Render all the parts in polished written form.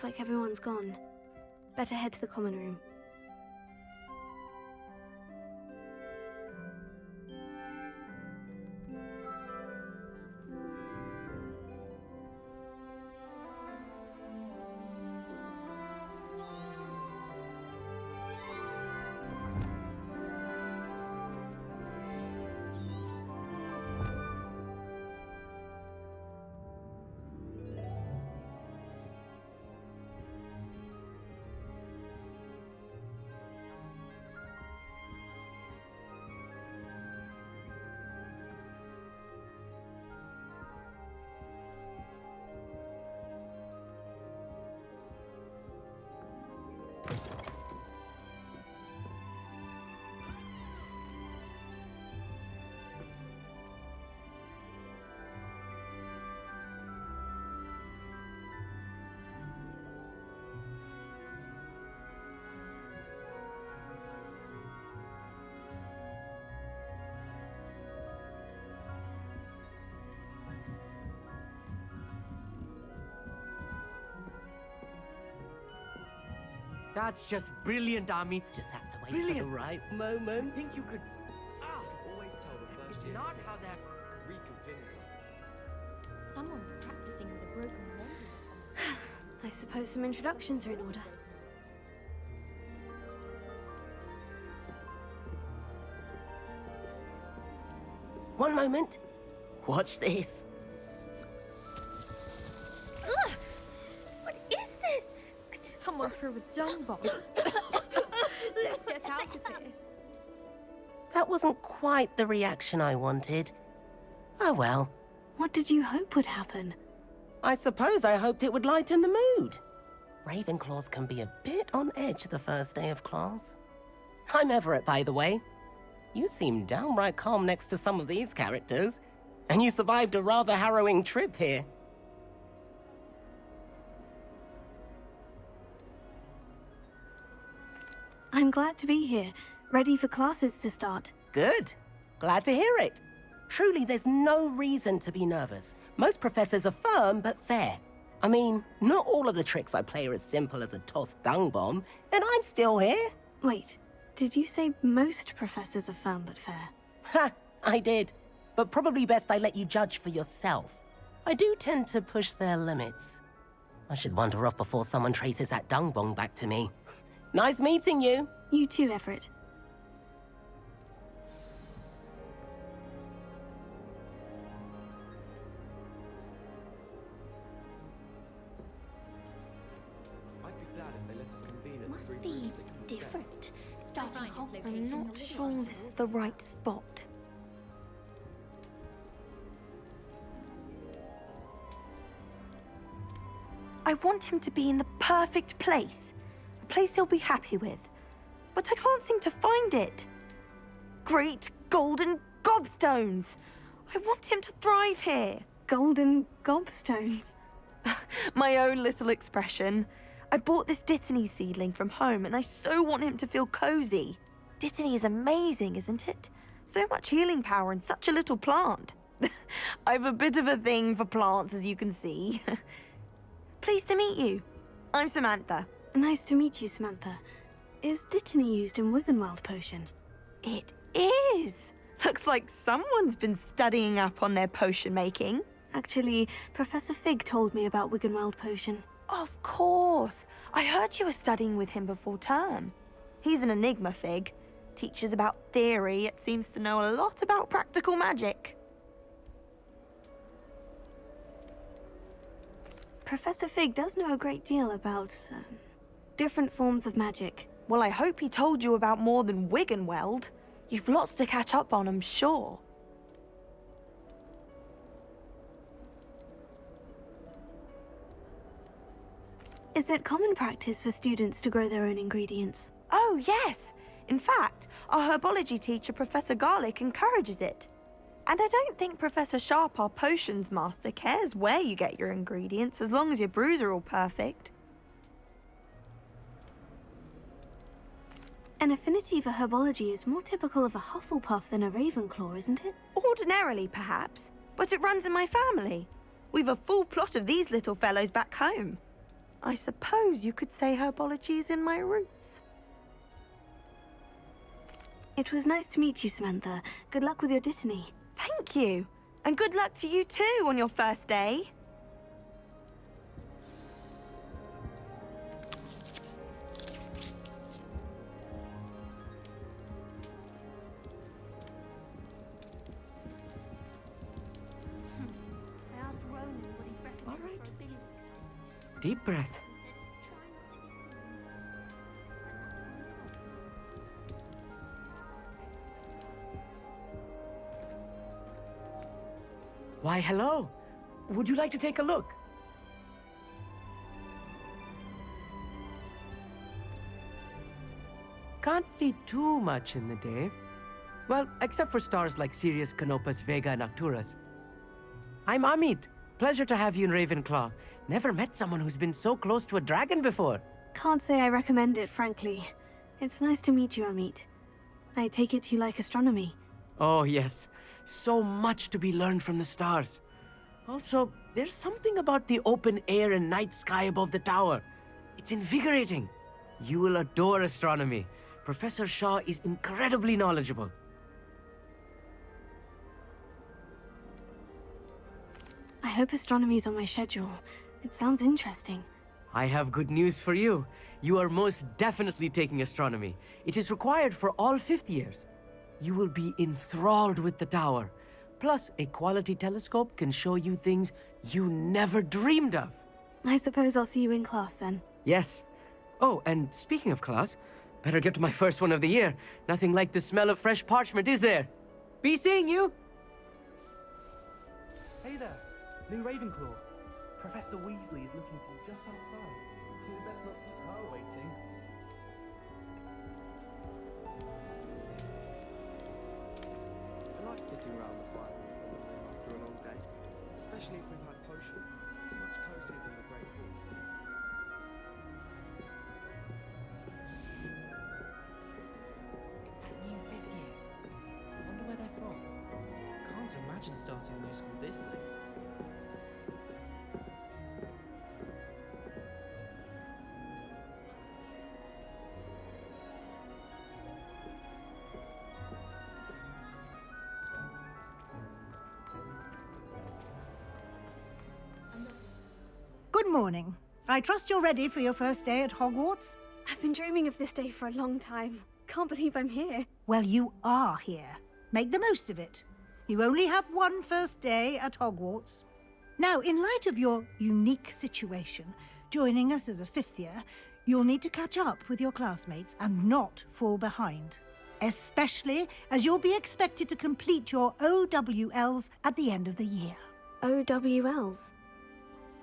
Looks like everyone's gone. Better head to the common room. That's just brilliant, Amit. Just have to wait for the right moment. I think you could... Always tell the first It's year. not how that... Reconfigure. Someone was practicing with a broken wand. I suppose some introductions are in order. One moment. Watch this. Ugh! What is this? Someone threw a dung bomb. Let's get out of here. That wasn't quite the reaction I wanted. Oh well. What did you hope would happen? I suppose I hoped it would lighten the mood. Ravenclaws can be a bit on edge the first day of class. I'm Everett, by the way. You seem downright calm next to some of these characters, and you survived a rather harrowing trip here. I'm glad to be here, ready for classes to start. Good. Glad to hear it. Truly, there's no reason to be nervous. Most professors are firm but fair. I mean, not all of the tricks I play are as simple as a tossed dung bomb, and I'm still here. Wait, did you say most professors are firm but fair? Ha, I did. But probably best I let you judge for yourself. I do tend to push their limits. I should wander off before someone traces that dung bomb back to me. Nice meeting you. You too, Everett. I'd be glad if they let us convene at Must three be rooms sticks instead. different. Starting Hogwarts. I'm not sure this is the right spot. I want him to be in the perfect place. A place he'll be happy with. But I can't seem to find it. Great golden gobstones! I want him to thrive here. Golden gobstones. My own little expression. I bought this Dittany seedling from home and I so want him to feel cozy. Dittany is amazing, isn't it? So much healing power in such a little plant. I've a bit of a thing for plants, as you can see. Pleased to meet you. I'm Samantha. Nice to meet you, Samantha. Is Dittany used in Wiggenweld potion? It is. Looks like someone's been studying up on their potion making. Actually, Professor Fig told me about Wiggenweld potion. Of course. I heard you were studying with him before term. He's an enigma, Fig. Teaches about theory, yet seems to know a lot about practical magic. Professor Fig does know a great deal about different forms of magic. Well, I hope he told you about more than Wiggenweld. You've lots to catch up on, I'm sure. Is it common practice for students to grow their own ingredients? Oh, yes. In fact, our herbology teacher, Professor Garlick, encourages it. And I don't think Professor Sharp, our potions master, cares where you get your ingredients, as long as your brews are all perfect. An affinity for herbology is more typical of a Hufflepuff than a Ravenclaw, isn't it? Ordinarily, perhaps, but it runs in my family. We've a full plot of these little fellows back home. I suppose you could say herbology is in my roots. It was nice to meet you, Samantha. Good luck with your dittany. Thank you. And good luck to you too on your first day. All right. Deep breath. Why, hello. Would you like to take a look? Can't see too much in the day. Well, except for stars like Sirius, Canopus, Vega, and Arcturus. I'm Amit. Pleasure to have you in Ravenclaw. Never met someone who's been so close to a dragon before. Can't say I recommend it, frankly. It's nice to meet you, Amit. I take it you like astronomy. Oh, yes. So much to be learned from the stars. Also, there's something about the open air and night sky above the tower. It's invigorating. You will adore astronomy. Professor Shaw is incredibly knowledgeable. I hope astronomy's on my schedule. It sounds interesting. I have good news for you. You are most definitely taking astronomy. It is required for all fifth years. You will be enthralled with the tower. Plus, a quality telescope can show you things you never dreamed of. I suppose I'll see you in class then. Yes. Oh, and speaking of class, better get to my first one of the year. Nothing like the smell of fresh parchment, is there? Be seeing you! Hey there, new Ravenclaw. Professor Weasley is looking for you just outside. So we best not keep her waiting. I like sitting around the fire after a long day, especially if we've had potions. Much cozier than the Great Hall. It's that new fifth year. I wonder where they're from. Can't imagine starting a new school this late. Good morning. I trust you're ready for your first day at Hogwarts? I've been dreaming of this day for a long time. Can't believe I'm here. Well, you are here. Make the most of it. You only have one first day at Hogwarts. Now, in light of your unique situation, joining us as a fifth year, you'll need to catch up with your classmates and not fall behind. Especially as you'll be expected to complete your OWLs at the end of the year. OWLs?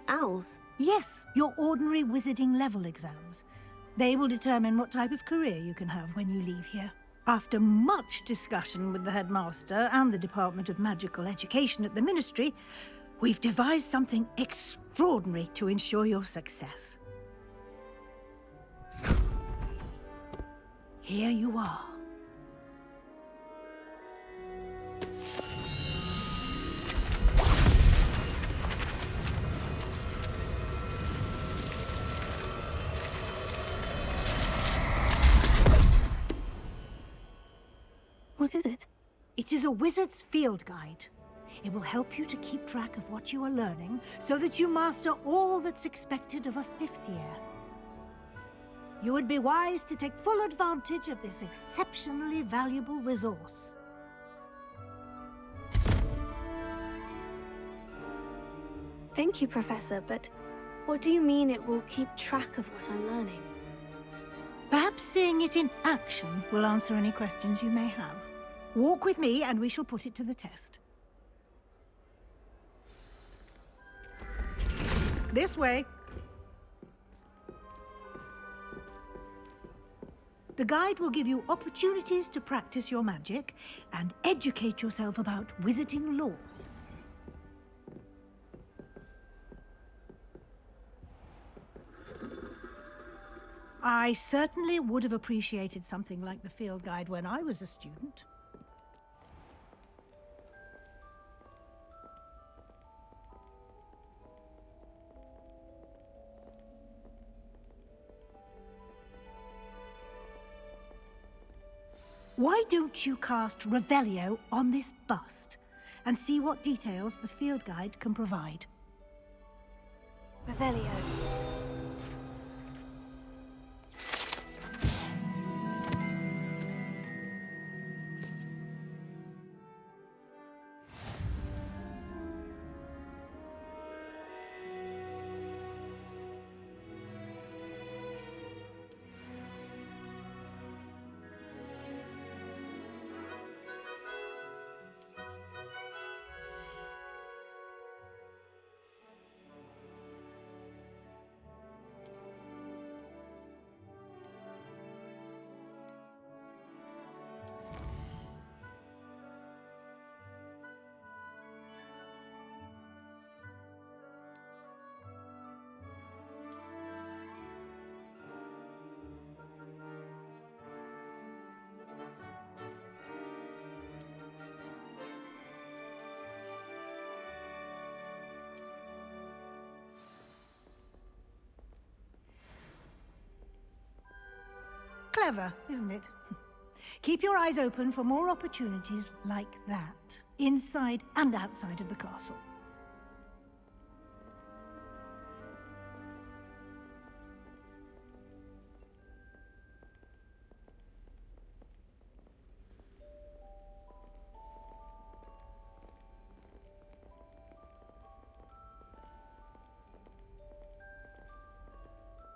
Owls? Yes, your ordinary wizarding level exams. They will determine what type of career you can have when you leave here. After much discussion with the headmaster and the Department of Magical Education at the Ministry, we've devised something extraordinary to ensure your success. Here you are. What is it? It is a wizard's field guide. It will help you to keep track of what you are learning so that you master all that's expected of a fifth year. You would be wise to take full advantage of this exceptionally valuable resource. Thank you, Professor, but what do you mean it will keep track of what I'm learning? Perhaps seeing it in action will answer any questions you may have. Walk with me and we shall put it to the test. This way. The guide will give you opportunities to practice your magic and educate yourself about wizarding lore. I certainly would have appreciated something like the field guide when I was a student. Why don't you cast Revelio on this bust and see what details the field guide can provide? Revelio. Clever, isn't it? Keep your eyes open for more opportunities like that, inside and outside of the castle.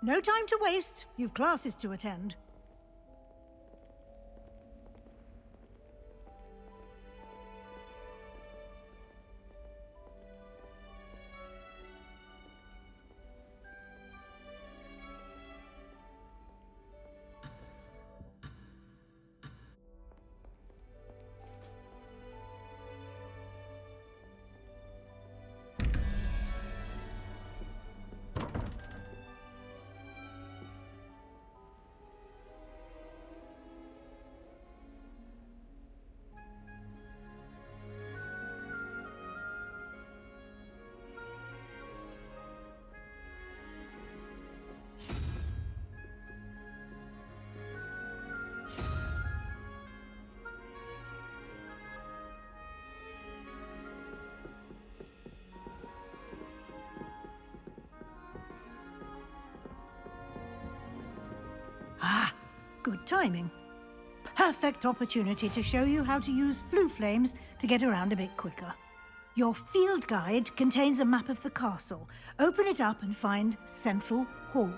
No time to waste. You've classes to attend. Good timing. Perfect opportunity to show you how to use flue flames to get around a bit quicker. Your field guide contains a map of the castle. Open it up and find Central Hall.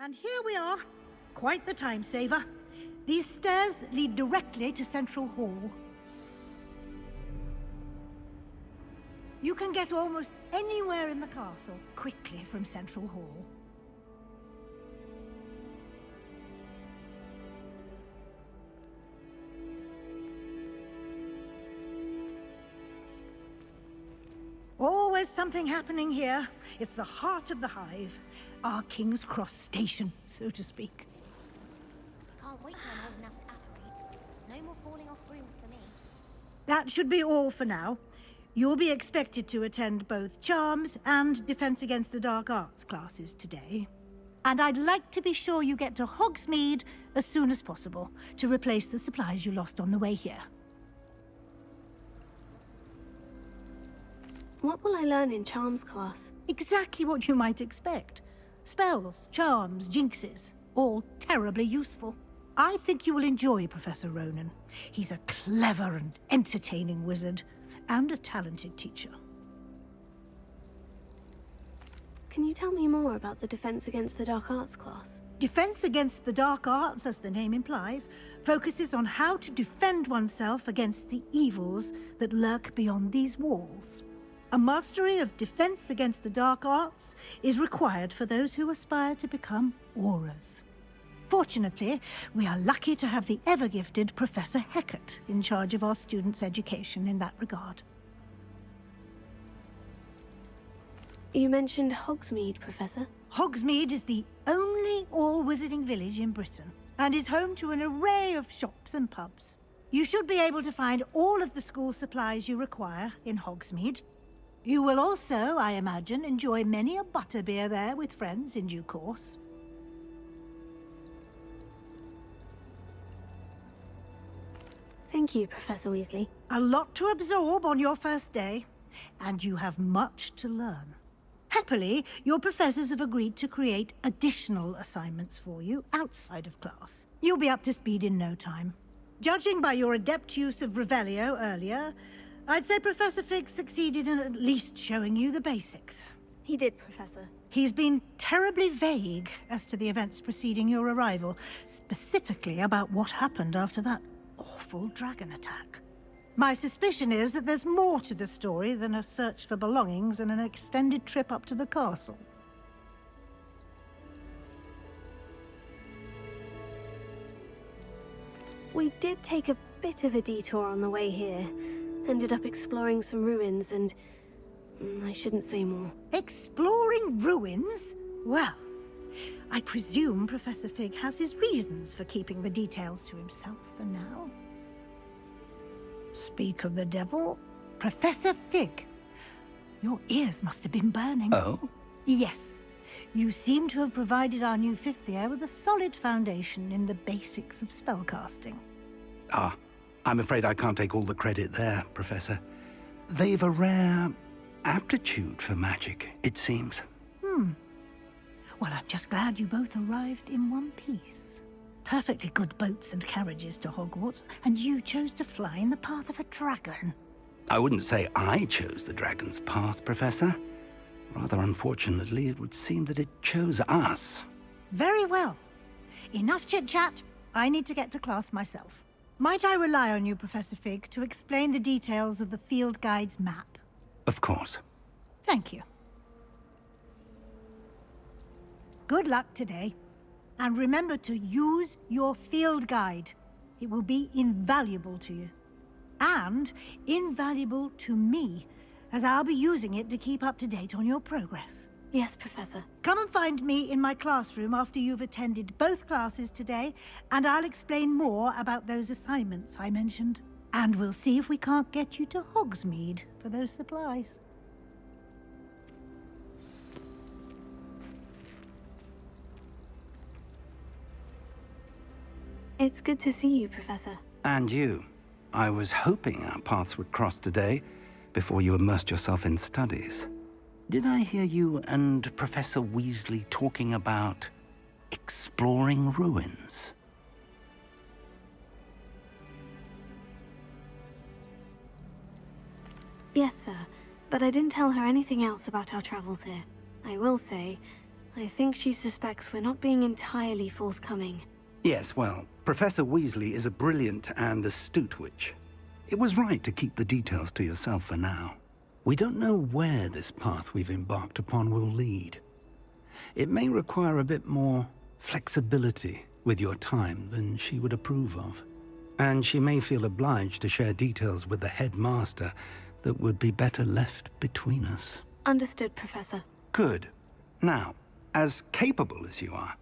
And here we are. Quite the time saver. These stairs lead directly to Central Hall. You can get almost anywhere in the castle quickly from Central Hall. Always something happening here. It's the heart of the hive. Our King's Cross station, so to speak. Can't wait till I'm old enough to apparate. No more falling off brooms for me. That should be all for now. You'll be expected to attend both Charms and Defense Against the Dark Arts classes today. And I'd like to be sure you get to Hogsmeade as soon as possible to replace the supplies you lost on the way here. What will I learn in Charms class? Exactly what you might expect. Spells, charms, jinxes, all terribly useful. I think you will enjoy Professor Ronen. He's a clever and entertaining wizard, and a talented teacher. Can you tell me more about the Defense Against the Dark Arts class? Defense Against the Dark Arts, as the name implies, focuses on how to defend oneself against the evils that lurk beyond these walls. A mastery of Defense Against the Dark Arts is required for those who aspire to become auras. Fortunately, we are lucky to have the ever-gifted Professor Hecat in charge of our students' education in that regard. You mentioned Hogsmeade, Professor. Hogsmeade is the only all-wizarding village in Britain and is home to an array of shops and pubs. You should be able to find all of the school supplies you require in Hogsmeade. You will also, I imagine, enjoy many a butterbeer there with friends in due course. Thank you, Professor Weasley. A lot to absorb on your first day, and you have much to learn. Happily, your professors have agreed to create additional assignments for you outside of class. You'll be up to speed in no time. Judging by your adept use of Revelio earlier, I'd say Professor Fig succeeded in at least showing you the basics. He did, Professor. He's been terribly vague as to the events preceding your arrival, specifically about what happened after that awful dragon attack. My suspicion is that there's more to the story than a search for belongings and an extended trip up to the castle. We did take a bit of a detour on the way here. Ended up exploring some ruins and... I shouldn't say more. Exploring ruins? Well, I presume Professor Fig has his reasons for keeping the details to himself for now. Speak of the devil, Professor Fig. Your ears must have been burning. Oh? Yes. You seem to have provided our new fifth year with a solid foundation in the basics of spellcasting. Ah, I'm afraid I can't take all the credit there, Professor. They've a rare aptitude for magic, it seems. Well, I'm just glad you both arrived in one piece. Perfectly good boats and carriages to Hogwarts, and you chose to fly in the path of a dragon. I wouldn't say I chose the dragon's path, Professor. Rather unfortunately, it would seem that it chose us. Very well. Enough chit-chat. I need to get to class myself. Might I rely on you, Professor Fig, to explain the details of the field guide's map? Of course. Thank you. Good luck today. And remember to use your field guide. It will be invaluable to you. And invaluable to me, as I'll be using it to keep up to date on your progress. Yes, Professor. Come and find me in my classroom after you've attended both classes today, and I'll explain more about those assignments I mentioned. And we'll see if we can't get you to Hogsmeade for those supplies. It's good to see you, Professor. And you. I was hoping our paths would cross today, before you immersed yourself in studies. Did I hear you and Professor Weasley talking about exploring ruins? Yes, sir. But I didn't tell her anything else about our travels here. I will say, I think she suspects we're not being entirely forthcoming. Yes, well, Professor Weasley is a brilliant and astute witch. It was right to keep the details to yourself for now. We don't know where this path we've embarked upon will lead. It may require a bit more flexibility with your time than she would approve of. And she may feel obliged to share details with the headmaster that would be better left between us. Understood, Professor. Good. Now, as capable as you are,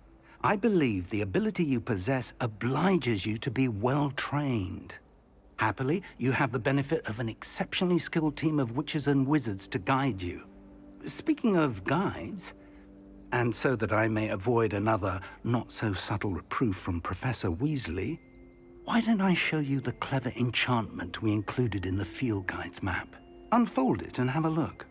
I believe the ability you possess obliges you to be well trained. Happily, you have the benefit of an exceptionally skilled team of witches and wizards to guide you. Speaking of guides, and so that I may avoid another not-so-subtle reproof from Professor Weasley, why don't I show you the clever enchantment we included in the field guide's map? Unfold it and have a look.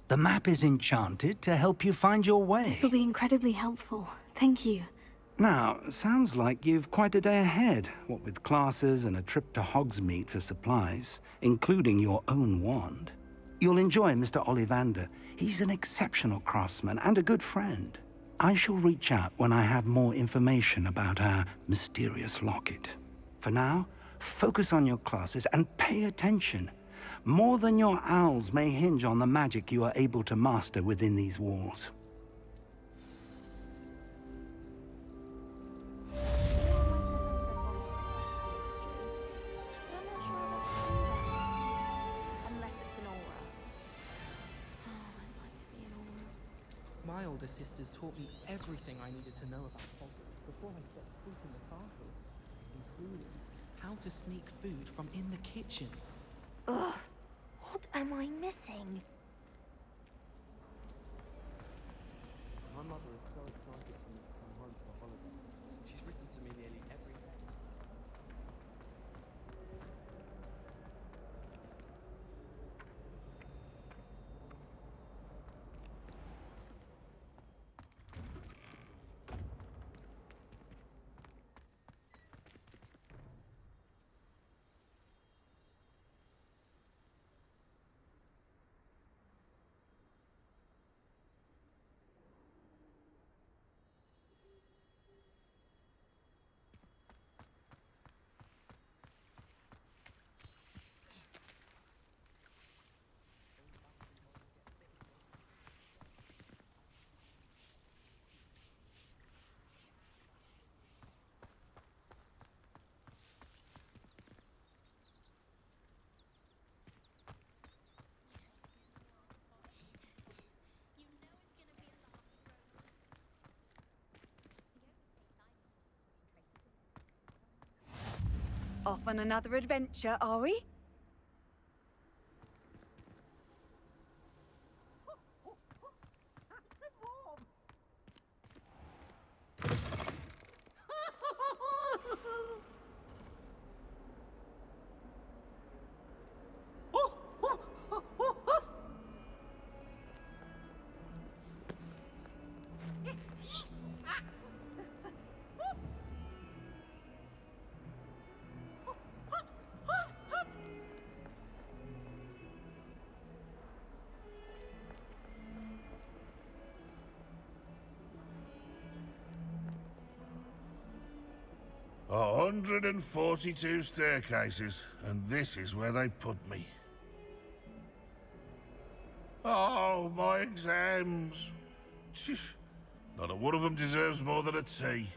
The map is enchanted to help you find your way. This will be incredibly helpful. Thank you. Now, sounds like you've quite a day ahead, what with classes and a trip to Hogsmeade for supplies, including your own wand. You'll enjoy Mr. Ollivander. He's an exceptional craftsman and a good friend. I shall reach out when I have more information about our mysterious locket. For now, focus on your classes and pay attention. More than your owls may hinge on the magic you are able to master within these walls. Unless it's an aura. Oh, I'd like to be an aura. My older sisters taught me everything I needed to know about Hogwarts before I set foot in the castle, including how to sneak food from in the kitchens. Ugh, what am I missing? My mother is so excited for me to come home for a holiday. She's written to me nearly every day. Off on another adventure, are we? 142 staircases, and this is where they put me. Oh, my exams. Phew. Not a one of them deserves more than a tea.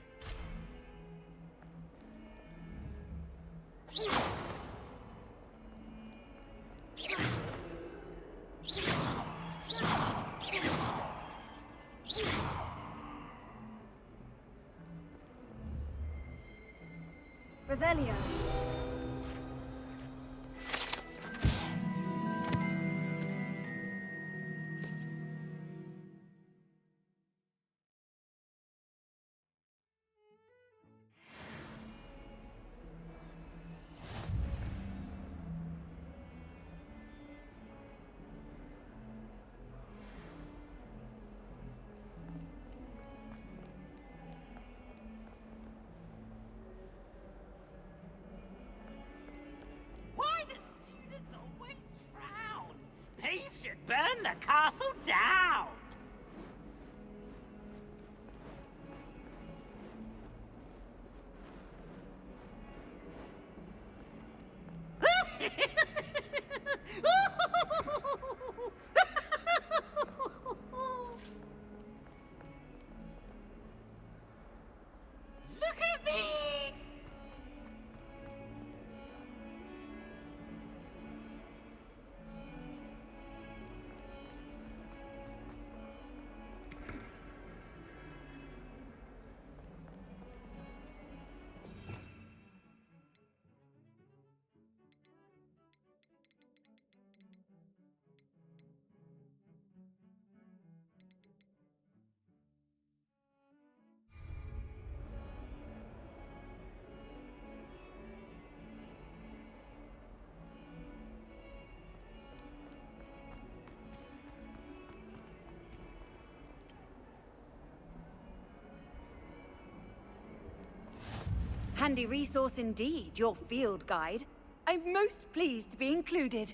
Revelio. Why do students always frown? Peeves should burn the castle down! Look at me! Handy resource indeed, your field guide. I'm most pleased to be included.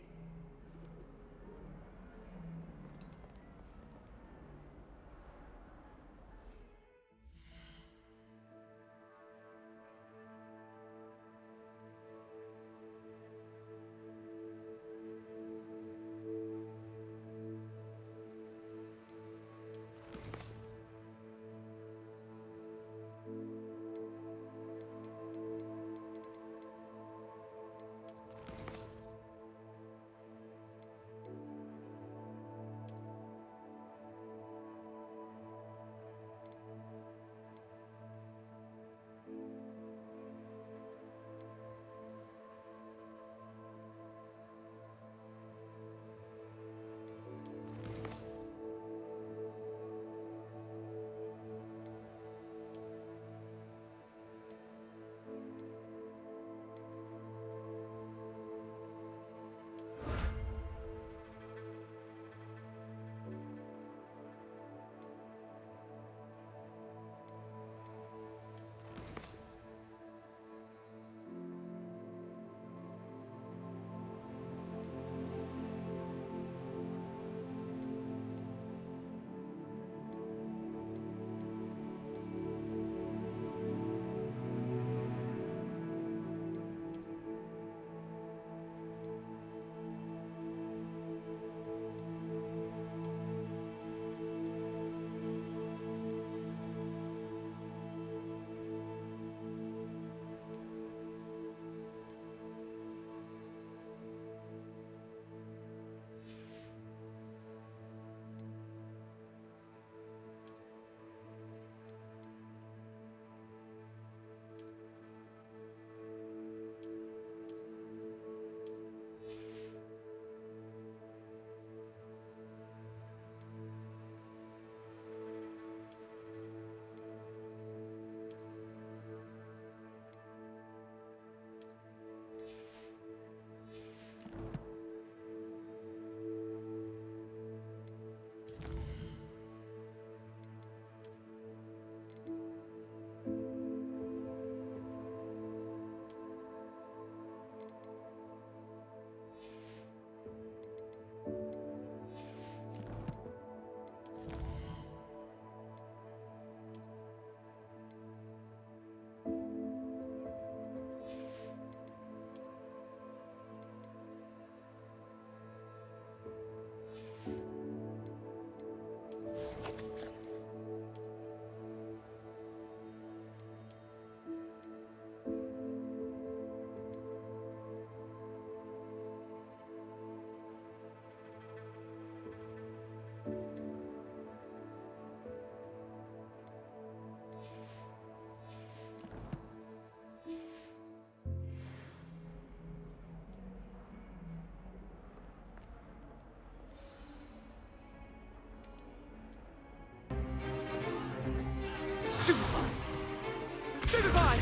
Say goodbye!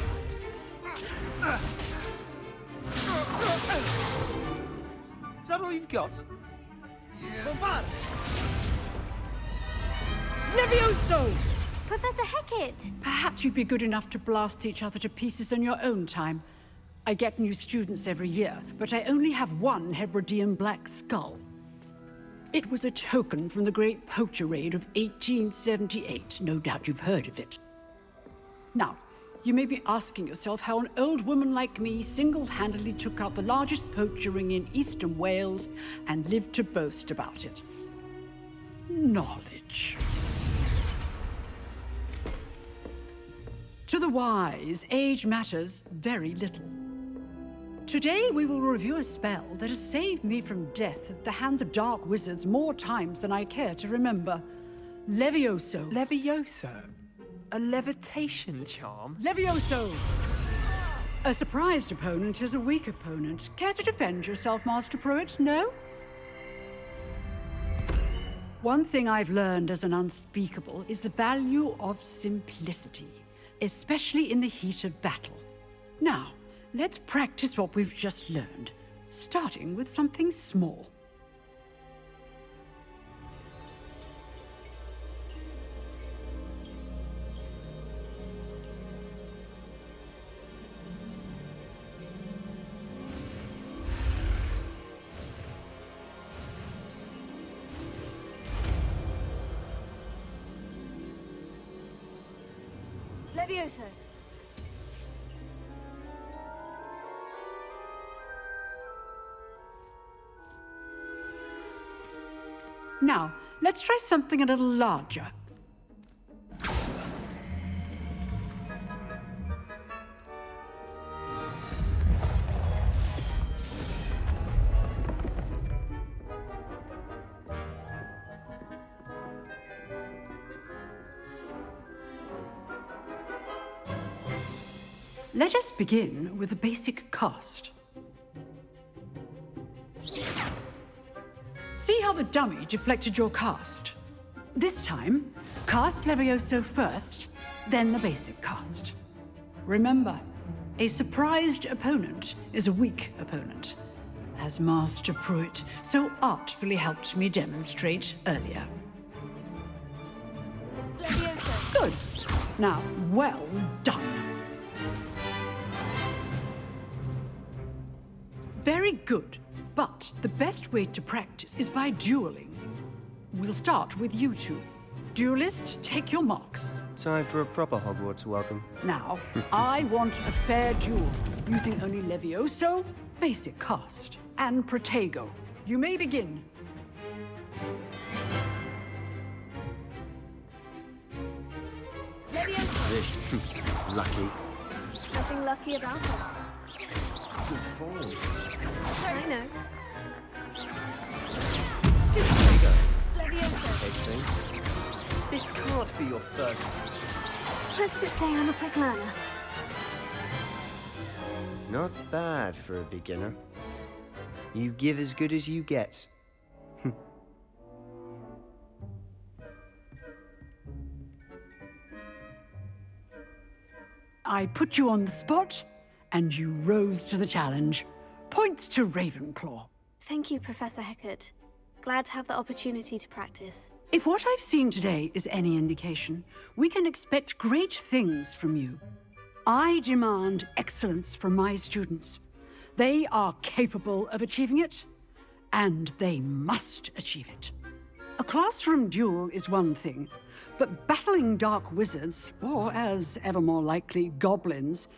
Is that all you've got? Bombard! Levioso! Professor Hecat! Perhaps you'd be good enough to blast each other to pieces in your own time. I get new students every year, but I only have one Hebridean black skull. It was a token from the Great Poacher Raid of 1878. No doubt you've heard of it. Now, you may be asking yourself how an old woman like me single-handedly took out the largest poacher ring in eastern Wales and lived to boast about it. Knowledge. To the wise, age matters very little. Today we will review a spell that has saved me from death at the hands of dark wizards more times than I care to remember. Levioso. Levioso? A levitation charm? Levioso! A surprised opponent is a weak opponent. Care to defend yourself, Master Pruitt? No? One thing I've learned as an unspeakable is the value of simplicity, especially in the heat of battle. Now, let's practice what we've just learned, starting with something small. Levioso. Now, let's try something a little larger. Let us begin with the basic cast. See how the dummy deflected your cast? This time, cast Levioso first, then the basic cast. Remember, a surprised opponent is a weak opponent, as Master Pruitt so artfully helped me demonstrate earlier. Levioso. Good. Now, well done. Very good. But the best way to practice is by dueling. We'll start with you two. Duelists, take your marks. Time for a proper Hogwarts welcome. Now, I want a fair duel, using only Levioso, basic cast, and Protego. You may begin. Levioso. Lucky. Nothing lucky about it. Good form. I know. Levioso. Tasting. This can't be your first. Let's just say I'm a quick learner. Not bad for a beginner. You give as good as you get. I put you on the spot, and you rose to the challenge. Points to Ravenclaw. Thank you, Professor Hecat. Glad to have the opportunity to practice. If what I've seen today is any indication, we can expect great things from you. I demand excellence from my students. They are capable of achieving it, and they must achieve it. A classroom duel is one thing, but battling dark wizards, or as ever more likely, goblins,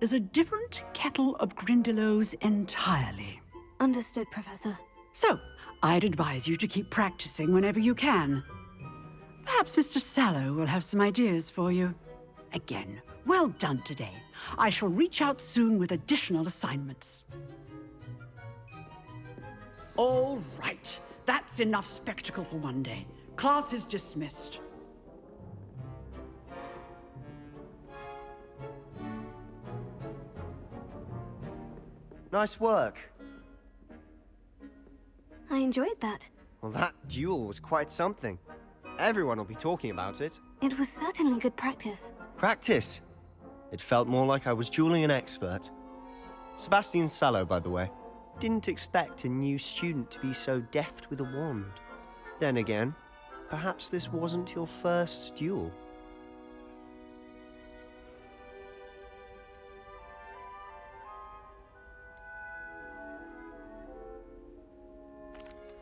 is a different kettle of Grindylows entirely. Understood, Professor. So, I'd advise you to keep practicing whenever you can. Perhaps Mr. Sallow will have some ideas for you. Again, well done today. I shall reach out soon with additional assignments. All right. That's enough spectacle for one day. Class is dismissed. Nice work. I enjoyed that. Well, that duel was quite something. Everyone will be talking about it. It was certainly good practice. Practice? It felt more like I was dueling an expert. Sebastian Sallow, by the way. Didn't expect a new student to be so deft with a wand. Then again, perhaps this wasn't your first duel.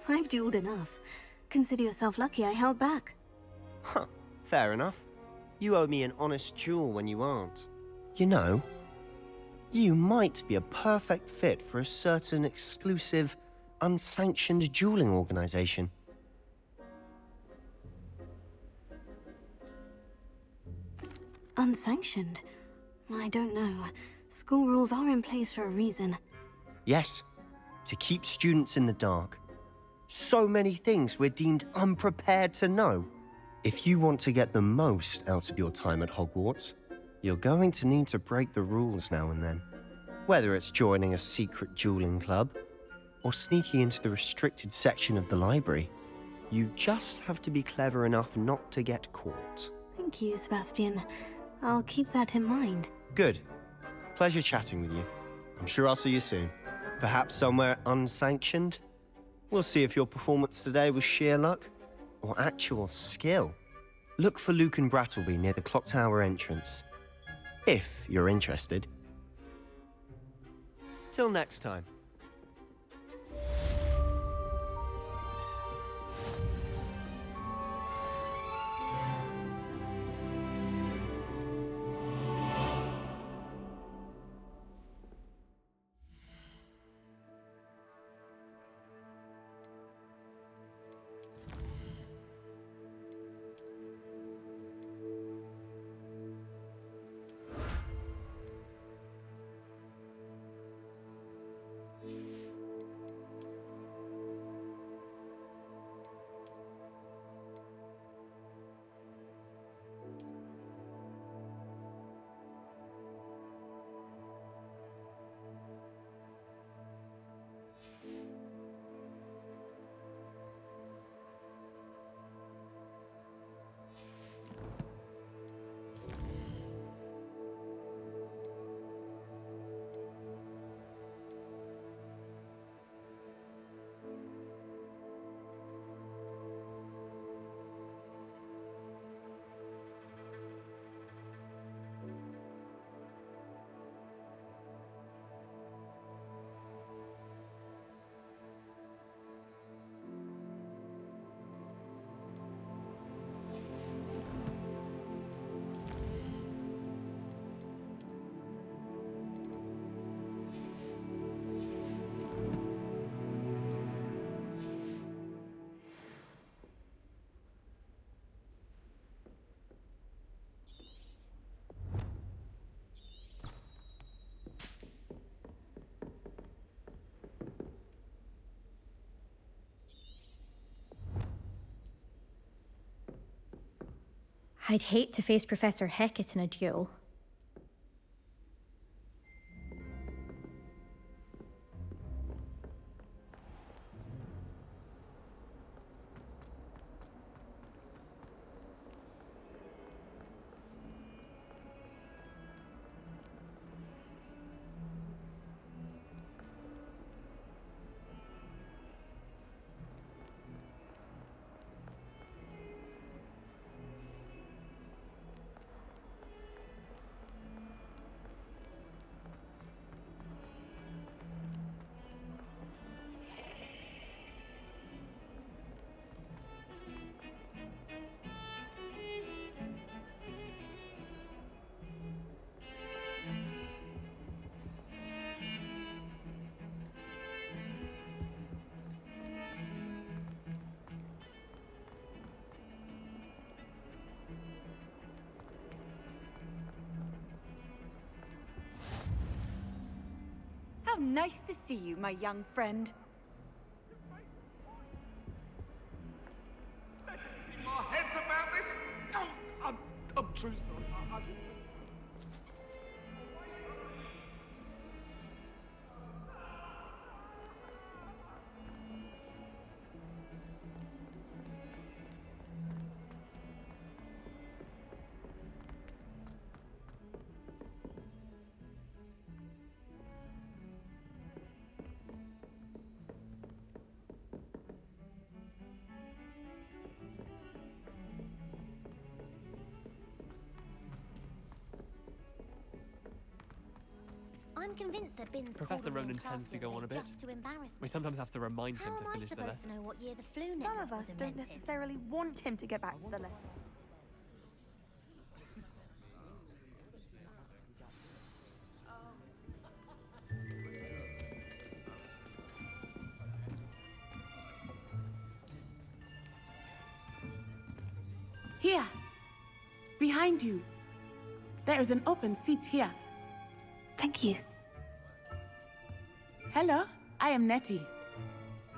I've dueled enough. Consider yourself lucky I held back. Huh, fair enough. You owe me an honest duel when you aren't. You know, you might be a perfect fit for a certain exclusive, unsanctioned dueling organization. Unsanctioned? I don't know. School rules are in place for a reason. Yes, to keep students in the dark. So many things we're deemed unprepared to know. If you want to get the most out of your time at Hogwarts, you're going to need to break the rules now and then. Whether it's joining a secret dueling club, or sneaking into the restricted section of the library, you just have to be clever enough not to get caught. Thank you, Sebastian. I'll keep that in mind. Good. Pleasure chatting with you. I'm sure I'll see you soon. Perhaps somewhere unsanctioned? We'll see if your performance today was sheer luck or actual skill. Look for Luke and Brattleby near the clock tower entrance, if you're interested. Till next time. I'd hate to face Professor Hecat in a duel. How nice to see you, my young friend. My head's about this. Oh, I'm true sorry. I'm convinced that Bin's Professor called me in Ronen tends to class go on a bit. just to embarrass me. We sometimes have to remind him How to am I finish the supposed lesson. to know what year the flu Some network of us was don't invented? necessarily want him to get back to the lesson. Here, behind you. There is an open seat here. Thank you. Hello, I am Nettie.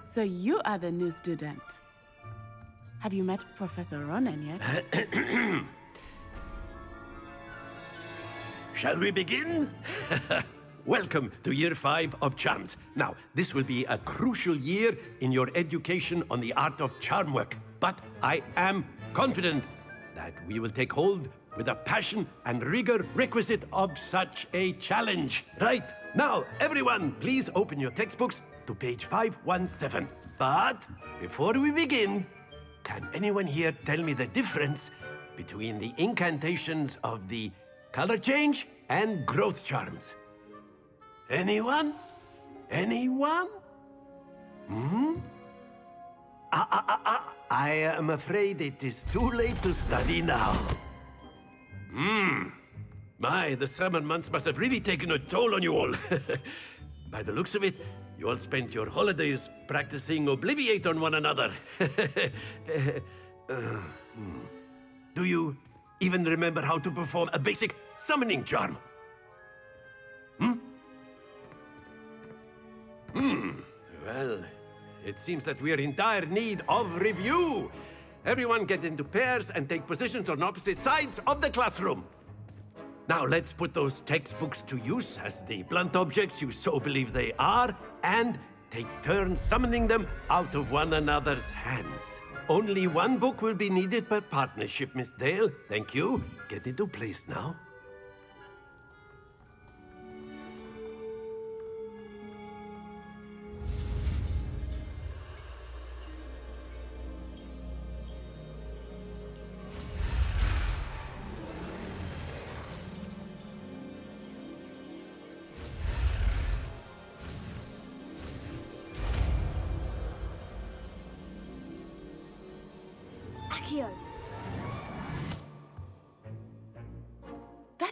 So you are the new student. Have you met Professor Ronen yet? Shall we begin? Welcome to Year 5 of Charms. Now, this will be a crucial year in your education on the art of charm work, but I am confident that we will take hold with the passion and rigor requisite of such a challenge. Right, now, everyone, please open your textbooks to page 517. But before we begin, can anyone here tell me the difference between the incantations of the color change and growth charms? Anyone? Anyone? I am afraid it is too late to study now. My, the summer months must have really taken a toll on you all. By the looks of it, you all spent your holidays practicing Obliviate on one another. Do you even remember how to perform a basic summoning charm? Well, it seems that we are in dire need of review. Everyone get into pairs and take positions on opposite sides of the classroom. Now let's put those textbooks to use as the blunt objects you so believe they are, and take turns summoning them out of one another's hands. Only one book will be needed per partnership, Miss Dale. Thank you. Get into place now.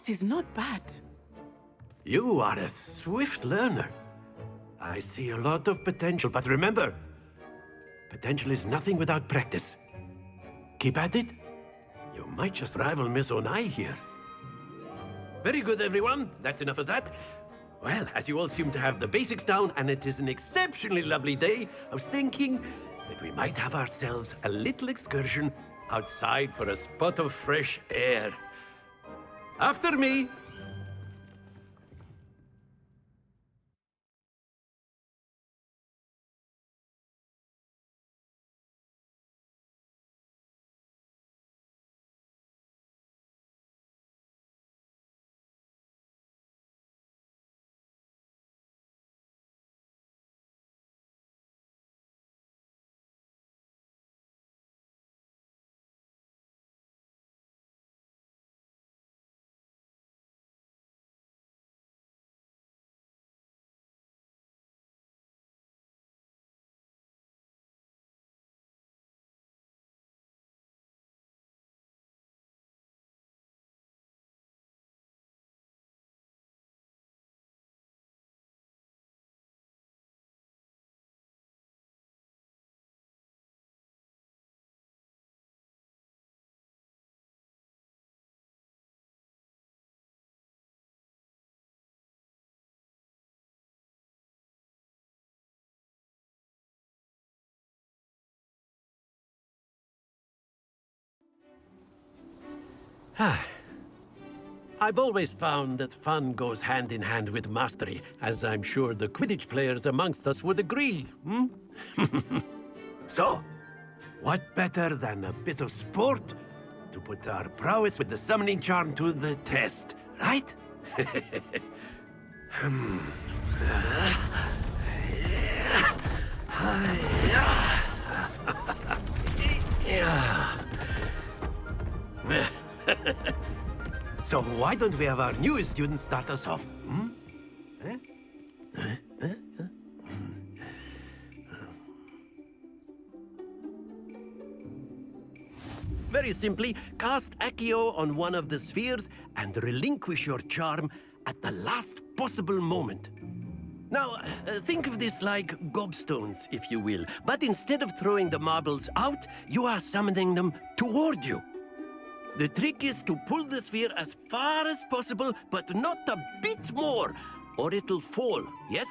That is not bad. You are a swift learner. I see a lot of potential, but remember, potential is nothing without practice. Keep at it. You might just rival Miss Onai here. Very good, everyone. That's enough of that. Well, as you all seem to have the basics down, and it is an exceptionally lovely day, I was thinking that we might have ourselves a little excursion outside for a spot of fresh air. After me! I've always found that fun goes hand in hand with mastery, as I'm sure the Quidditch players amongst us would agree, So, what better than a bit of sport to put our prowess with the summoning charm to the test, right? So why don't we have our newest student start us off? very simply, cast Accio on one of the spheres and relinquish your charm at the last possible moment. Now, think of this like gobstones, if you will, but instead of throwing the marbles out, you are summoning them toward you. The trick is to pull the sphere as far as possible, but not a bit more, or it'll fall, yes?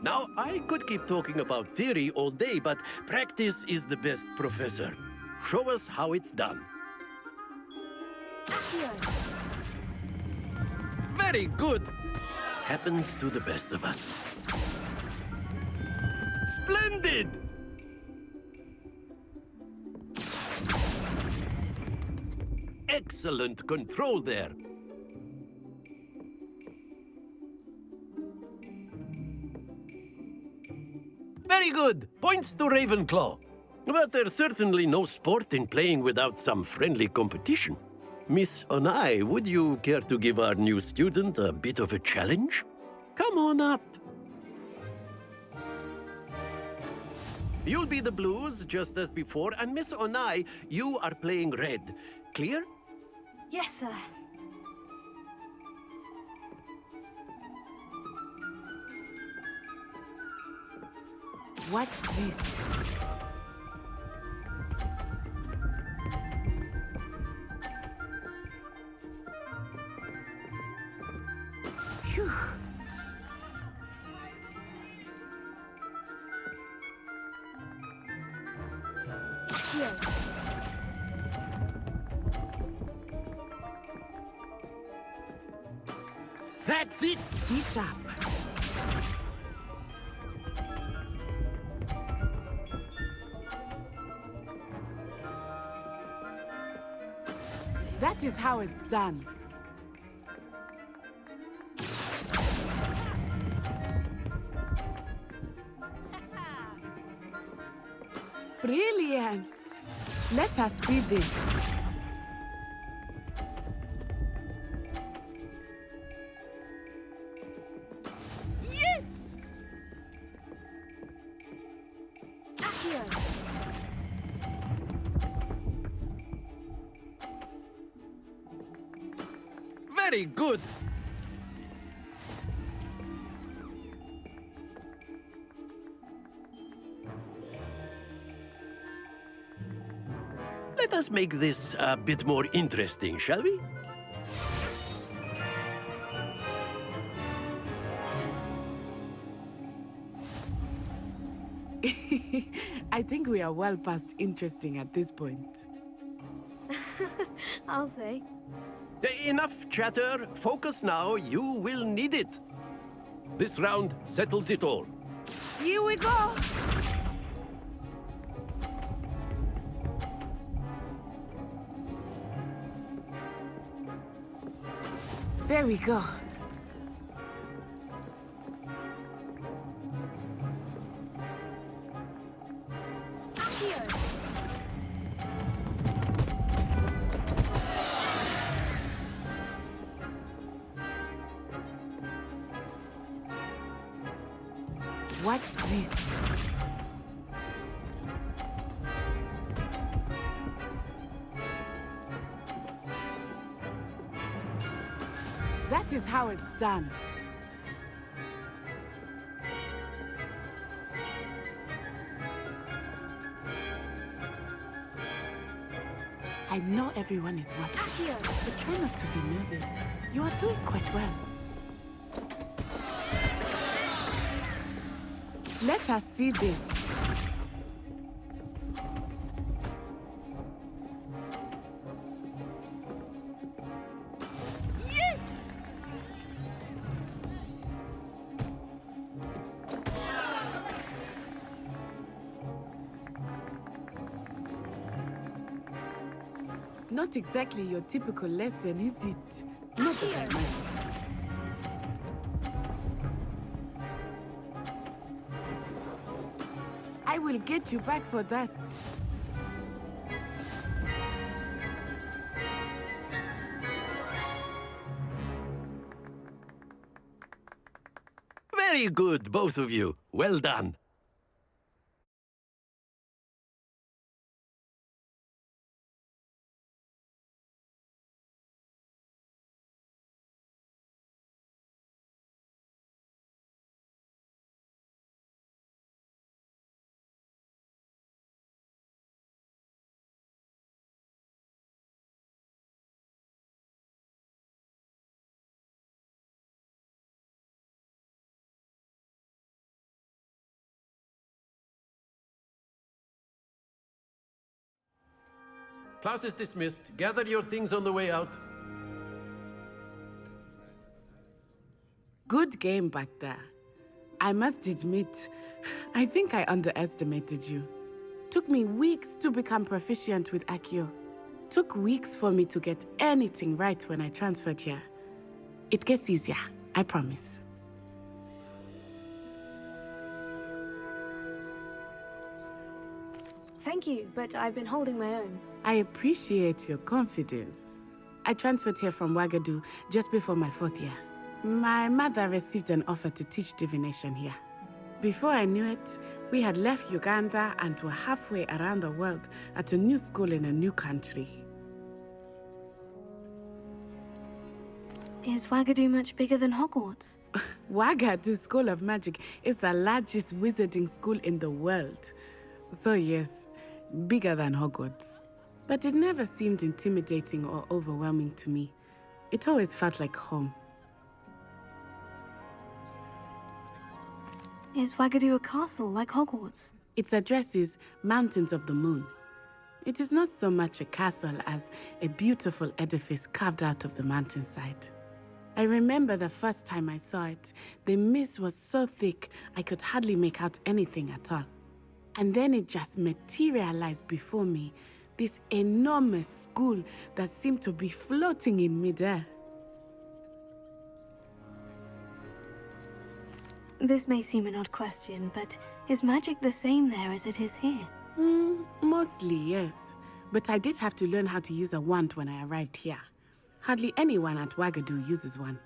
Now, I could keep talking about theory all day, but practice is the best professor. Show us how it's done. Very good. Happens to the best of us. Splendid! Excellent control there. Very good. Points to Ravenclaw. But there's certainly no sport in playing without some friendly competition. Miss Onai, would you care to give our new student a bit of a challenge? Come on up. You'll be the blues, just as before, and Miss Onai, you are playing red. Clear? Yes, sir. Watch this. Phew. Here. That's it! Be sharp. That is how it's done. Brilliant! Let us see this. Yes! Here. Very good! Let us make this a bit more interesting, shall we? I think we are well past interesting at this point. I'll say. Enough chatter. Focus now. You will need it. This round settles it all. Here we go! There we go. Here. Watch this. That is how it's done. I know everyone is watching, but try not to be nervous. You are doing quite well. Let us see this. Yes! Not exactly your typical lesson, is it? Not that I mind. I will get you back for that. Very good, both of you. Well done. Class is dismissed. Gather your things on the way out. Good game back there. I must admit, I think I underestimated you. Took me weeks to become proficient with Accio. Took weeks for me to get anything right when I transferred here. It gets easier, I promise. Thank you, but I've been holding my own. I appreciate your confidence. I transferred here from Ouagadougou just before my 4th year. My mother received an offer to teach divination here. Before I knew it, we had left Uganda and were halfway around the world at a new school in a new country. Is Ouagadougou much bigger than Hogwarts? Ouagadougou School of Magic is the largest wizarding school in the world. So yes, bigger than Hogwarts. But it never seemed intimidating or overwhelming to me. It always felt like home. Is Ouagadougou a castle like Hogwarts? Its address is Mountains of the Moon. It is not so much a castle as a beautiful edifice carved out of the mountainside. I remember the first time I saw it, the mist was so thick I could hardly make out anything at all. And then it just materialized before me, this enormous school that seemed to be floating in midair. This may seem an odd question, but is magic the same there as it is here? Mostly, yes. But I did have to learn how to use a wand when I arrived here. Hardly anyone at Ouagadougou uses one.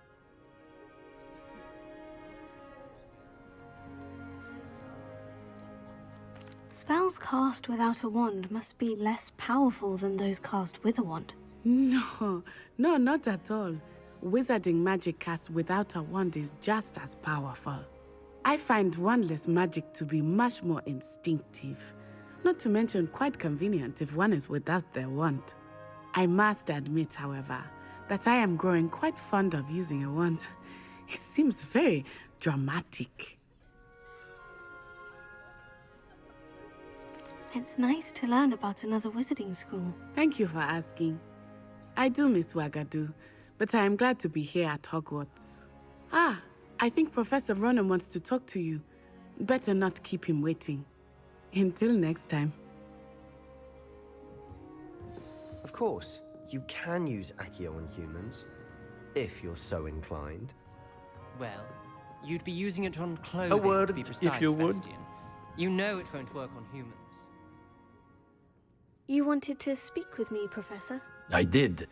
Spells cast without a wand must be less powerful than those cast with a wand. No, not at all. Wizarding magic cast without a wand is just as powerful. I find wandless magic to be much more instinctive. Not to mention quite convenient if one is without their wand. I must admit, however, that I am growing quite fond of using a wand. It seems very dramatic. It's nice to learn about another wizarding school. Thank you for asking. I do miss Ouagadougou, but I am glad to be here at Hogwarts. Ah, I think Professor Ronena wants to talk to you. Better not keep him waiting. Until next time. Of course, you can use Accio on humans, if you're so inclined. Well, you'd be using it on clothing, A word, to be precise, if you would. Sebastian. You know it won't work on humans. You wanted to speak with me, Professor? I did.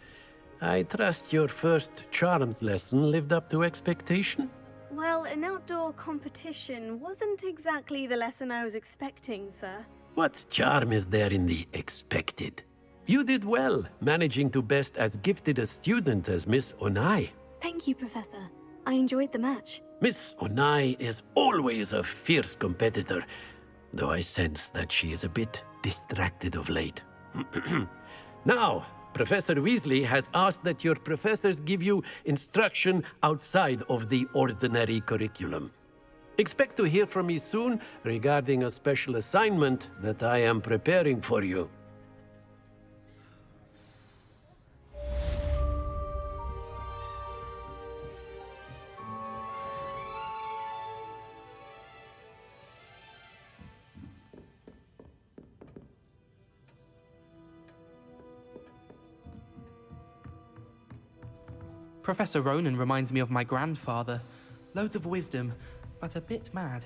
I trust your first charms lesson lived up to expectation? Well, an outdoor competition wasn't exactly the lesson I was expecting, sir. What charm is there in the expected? You did well, managing to best as gifted a student as Miss Onai. Thank you, Professor. I enjoyed the match. Miss Onai is always a fierce competitor, though I sense that she is a bit distracted of late. Now, Professor Weasley has asked that your professors give you instruction outside of the ordinary curriculum. Expect to hear from me soon regarding a special assignment that I am preparing for you. Professor Ronen reminds me of my grandfather. Loads of wisdom, but a bit mad.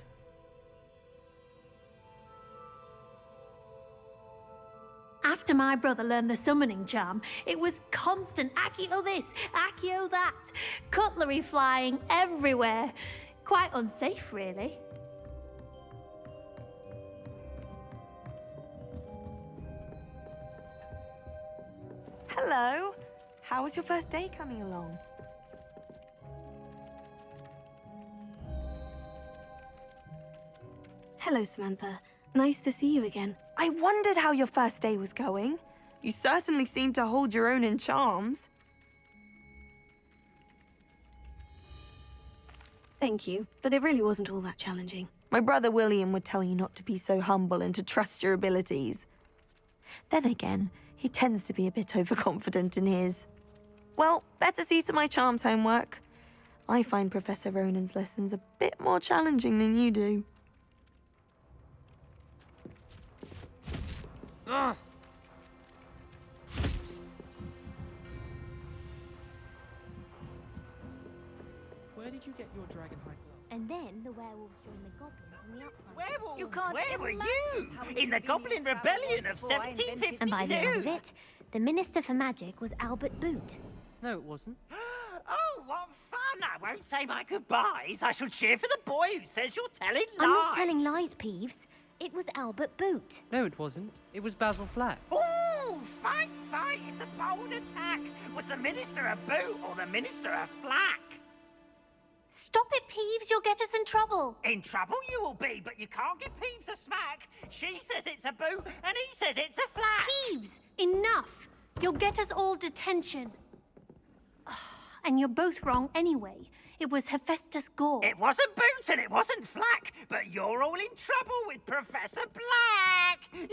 After my brother learned the summoning charm, it was constant Accio this, Accio that, cutlery flying everywhere. Quite unsafe, really. Hello. How was your first day coming along? Hello, Samantha. Nice to see you again. I wondered how your first day was going. You certainly seem to hold your own in charms. Thank you, but it really wasn't all that challenging. My brother William would tell you not to be so humble and to trust your abilities. Then again, He tends to be a bit overconfident in his. Well, better see to my charms homework. I find Professor Ronen's lessons a bit more challenging than you do. Where did you get your dragon hide glove? And then the werewolves joined the goblins in the upside. Werewolves? Where were you? In the Goblin Rebellion of 1752? And by the end of it, the Minister for Magic was Albert Boot. No, it wasn't. Oh, what fun! I won't say my goodbyes. I shall cheer for the boy who says you're telling lies. I'm not telling lies, Peeves. It was Albert Boot. No, it wasn't. It was Basil Flack. Ooh, fight, fight! It's a bold attack. Was the Minister a boot or the Minister a flack? Stop it, Peeves. You'll get us in trouble. In trouble you will be, but you can't give Peeves a smack. She says it's a boot, and he says it's a flack. Peeves, enough. You'll get us all detention. And you're both wrong anyway. It was Hephaestus Gore. It wasn't boot and it wasn't flack, but you're all in trouble with Professor Black.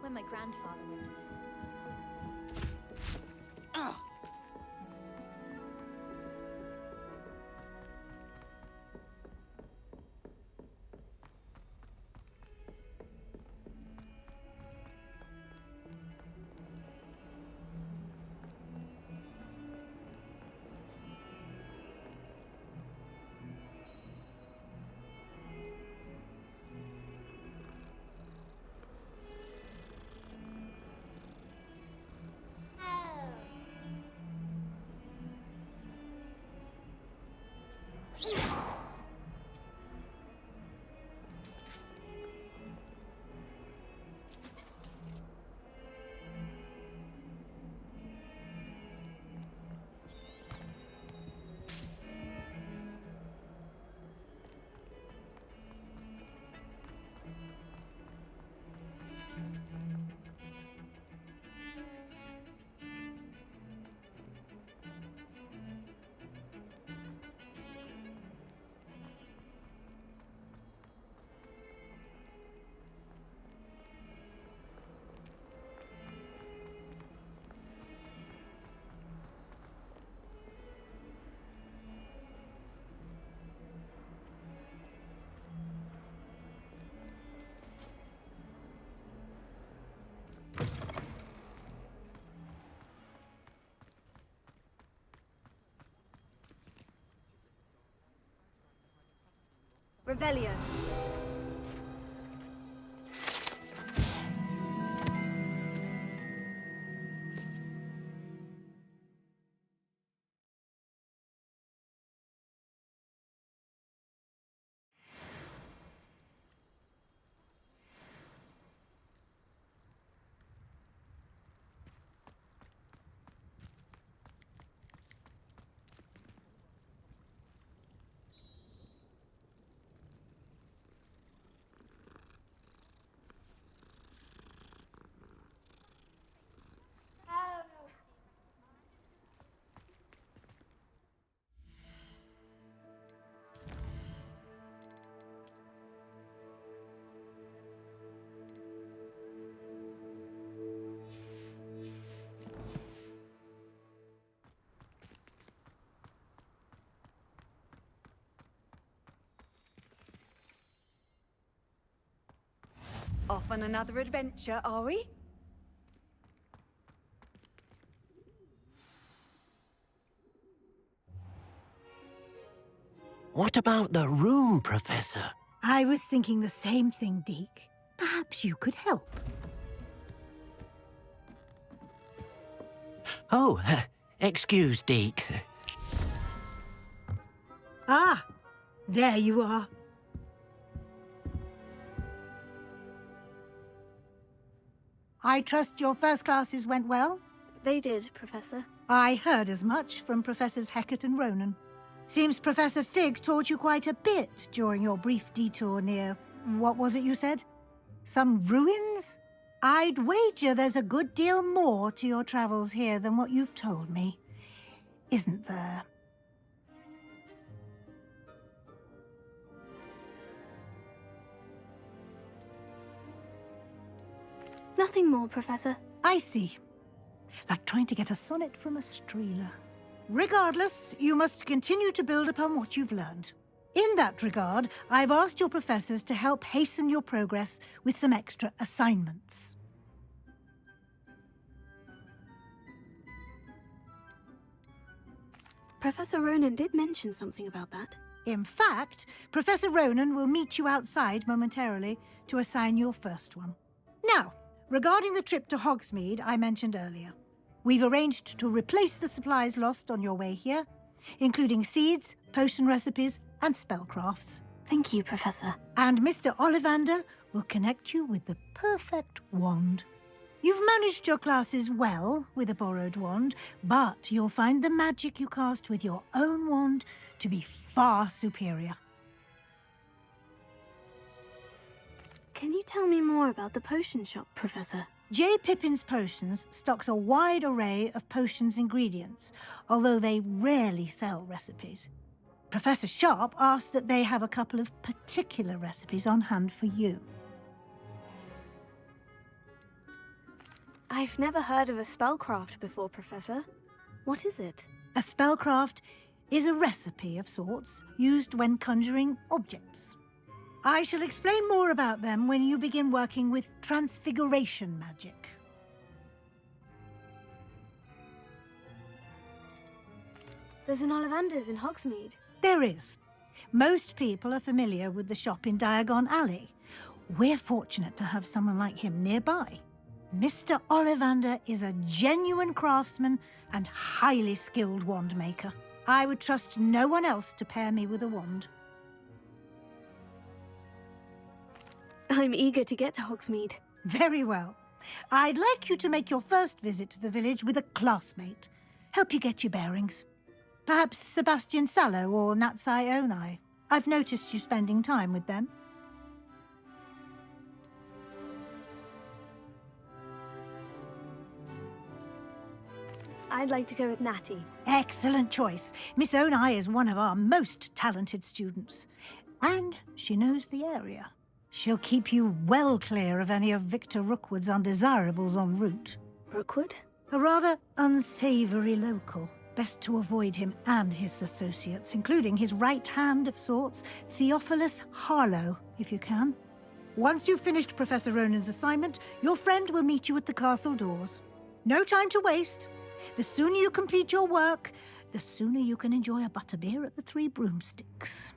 When my grandfather went to Revelio. Off on another adventure, are we? What about the room, Professor? I was thinking the same thing, Deke. Perhaps you could help. Oh, excuse, Deke. Ah, there you are. I trust your first classes went well? They did, Professor. I heard as much from Professors Hecat and Ronen. Seems Professor Fig taught you quite a bit during your brief detour near... what was it you said? Some ruins? I'd wager there's a good deal more to your travels here than what you've told me. Isn't there? Nothing more, Professor. I see. Like trying to get a sonnet from a streeler. Regardless, you must continue to build upon what you've learned. In that regard, I've asked your professors to help hasten your progress with some extra assignments. Professor Ronen did mention something about that. In fact, Professor Ronen will meet you outside momentarily to assign your first one. Now, regarding the trip to Hogsmeade I mentioned earlier, we've arranged to replace the supplies lost on your way here, including seeds, potion recipes, and spellcrafts. Thank you, Professor. And Mr. Ollivander will connect you with the perfect wand. You've managed your classes well with a borrowed wand, but you'll find the magic you cast with your own wand to be far superior. Can you tell me more about the potion shop, Professor? J. Pippin's Potions stocks a wide array of potions ingredients, although they rarely sell recipes. Professor Sharp asked that they have a couple of particular recipes on hand for you. I've never heard of a spellcraft before, Professor. What is it? A spellcraft is a recipe of sorts used when conjuring objects. I shall explain more about them when you begin working with transfiguration magic. There's an Ollivander's in Hogsmeade. There is. Most people are familiar with the shop in Diagon Alley. We're fortunate to have someone like him nearby. Mr. Ollivander is a genuine craftsman and highly skilled wand maker. I would trust no one else to pair me with a wand. I'm eager to get to Hogsmeade. Very well. I'd like you to make your first visit to the village with a classmate. Help you get your bearings. Perhaps Sebastian Sallow or Natsai Onai. I've noticed you spending time with them. I'd like to go with Natty. Excellent choice. Miss Onai is one of our most talented students. And she knows the area. She'll keep you well clear of any of Victor Rookwood's undesirables en route. Rookwood? A rather unsavoury local. Best to avoid him and his associates, including his right hand of sorts, Theophilus Harlow, if you can. Once you've finished Professor Ronen's assignment, your friend will meet you at the castle doors. No time to waste. The sooner you complete your work, the sooner you can enjoy a butterbeer at the Three Broomsticks.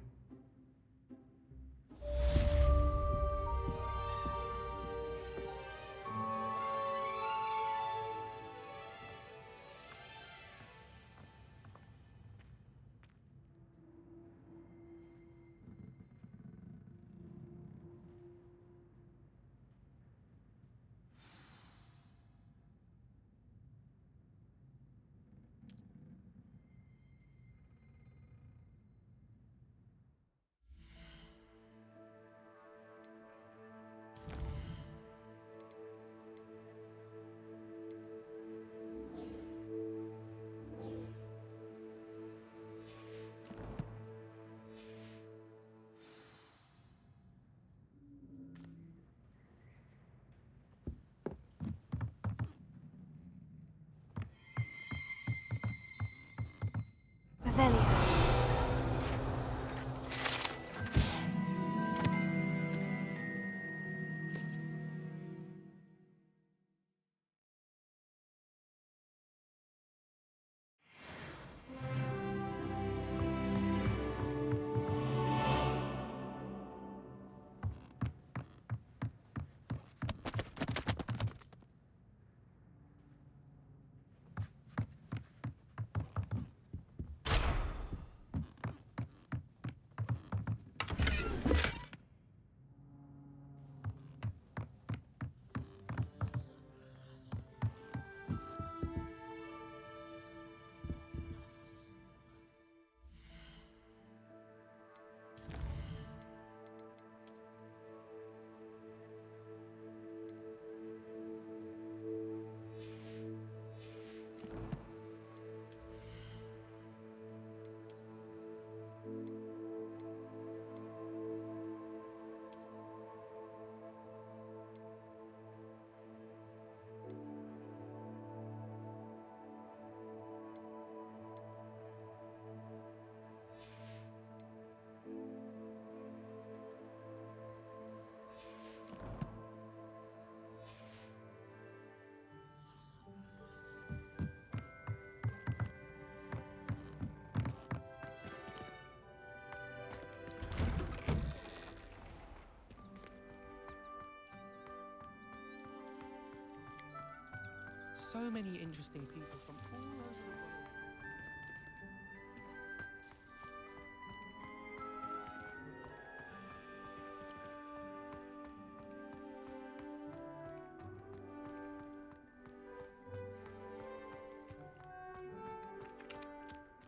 so many interesting people from all over the world.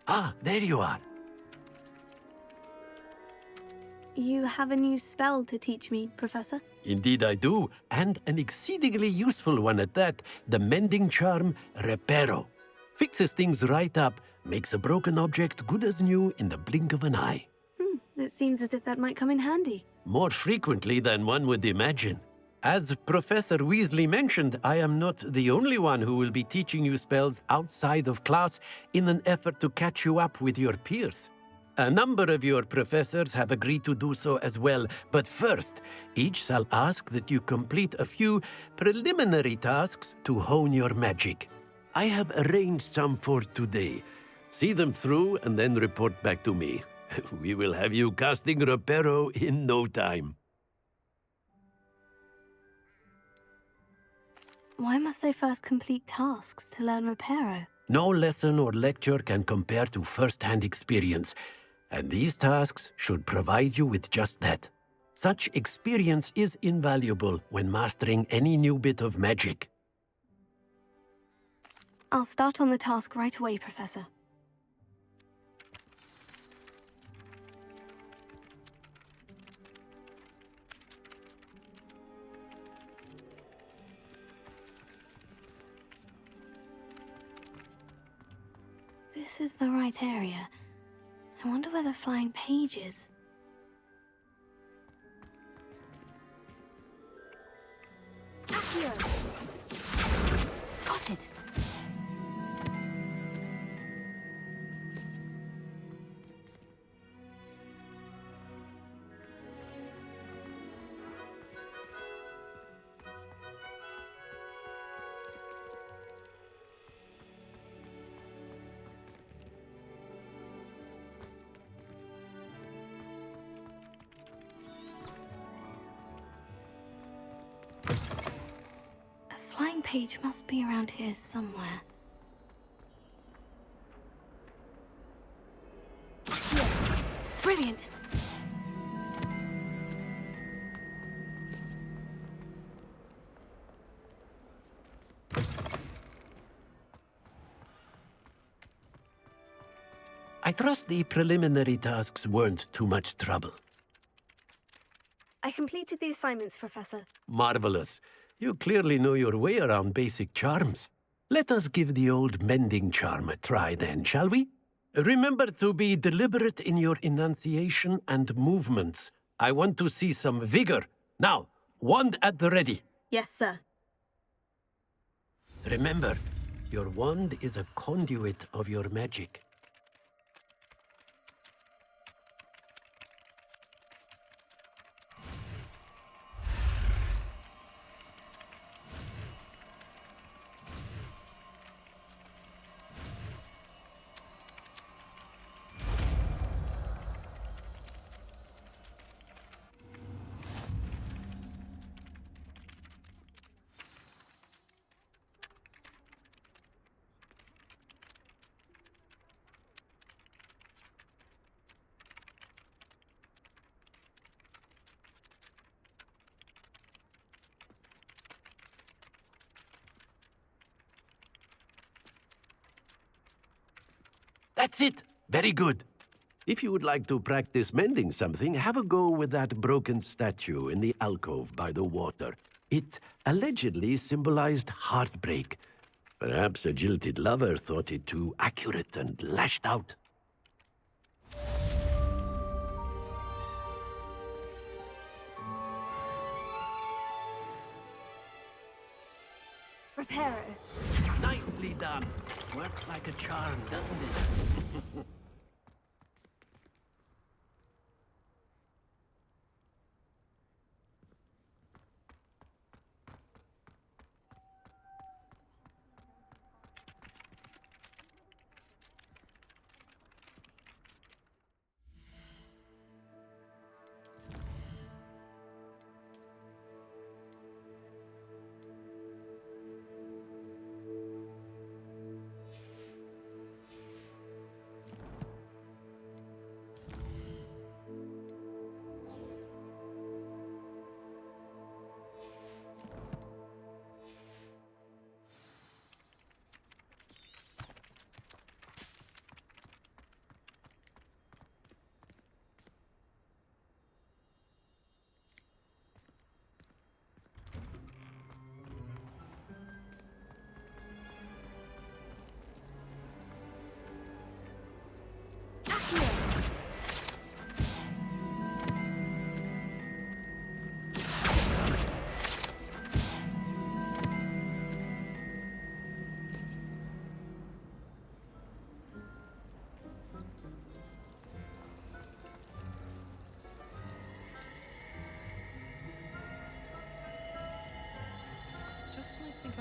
Ah, there you are. You have a new spell to teach me, Professor? Indeed I do, and an exceedingly useful one at that, the mending charm Reparo. Fixes things right up, makes a broken object good as new in the blink of an eye. It seems as if that might come in handy. More frequently than one would imagine. As Professor Weasley mentioned, I am not the only one who will be teaching you spells outside of class in an effort to catch you up with your peers. A number of your professors have agreed to do so as well, but first, each shall ask that you complete a few preliminary tasks to hone your magic. I have arranged some for today. See them through and then report back to me. We will have you casting Reparo in no time. Why must I first complete tasks to learn Reparo? No lesson or lecture can compare to first-hand experience, and these tasks should provide you with just that. Such experience is invaluable when mastering any new bit of magic. I'll start on the task right away, Professor. This is the right area. I wonder where the flying page is. Accio! Got it! Flying page must be around here somewhere. Here. Brilliant! I trust the preliminary tasks weren't too much trouble. I completed the assignments, Professor. Marvelous. You clearly know your way around basic charms. Let us give the old mending charm a try then, shall we? Remember to be deliberate in your enunciation and movements. I want to see some vigor. Now, wand at the ready. Yes, sir. Remember, your wand is a conduit of your magic. That's it! Very good. If you would like to practice mending something, have a go with that broken statue in the alcove by the water. It allegedly symbolized heartbreak. Perhaps a jilted lover thought it too accurate and lashed out. Reparo. Nicely done. Works like a charm, doesn't it?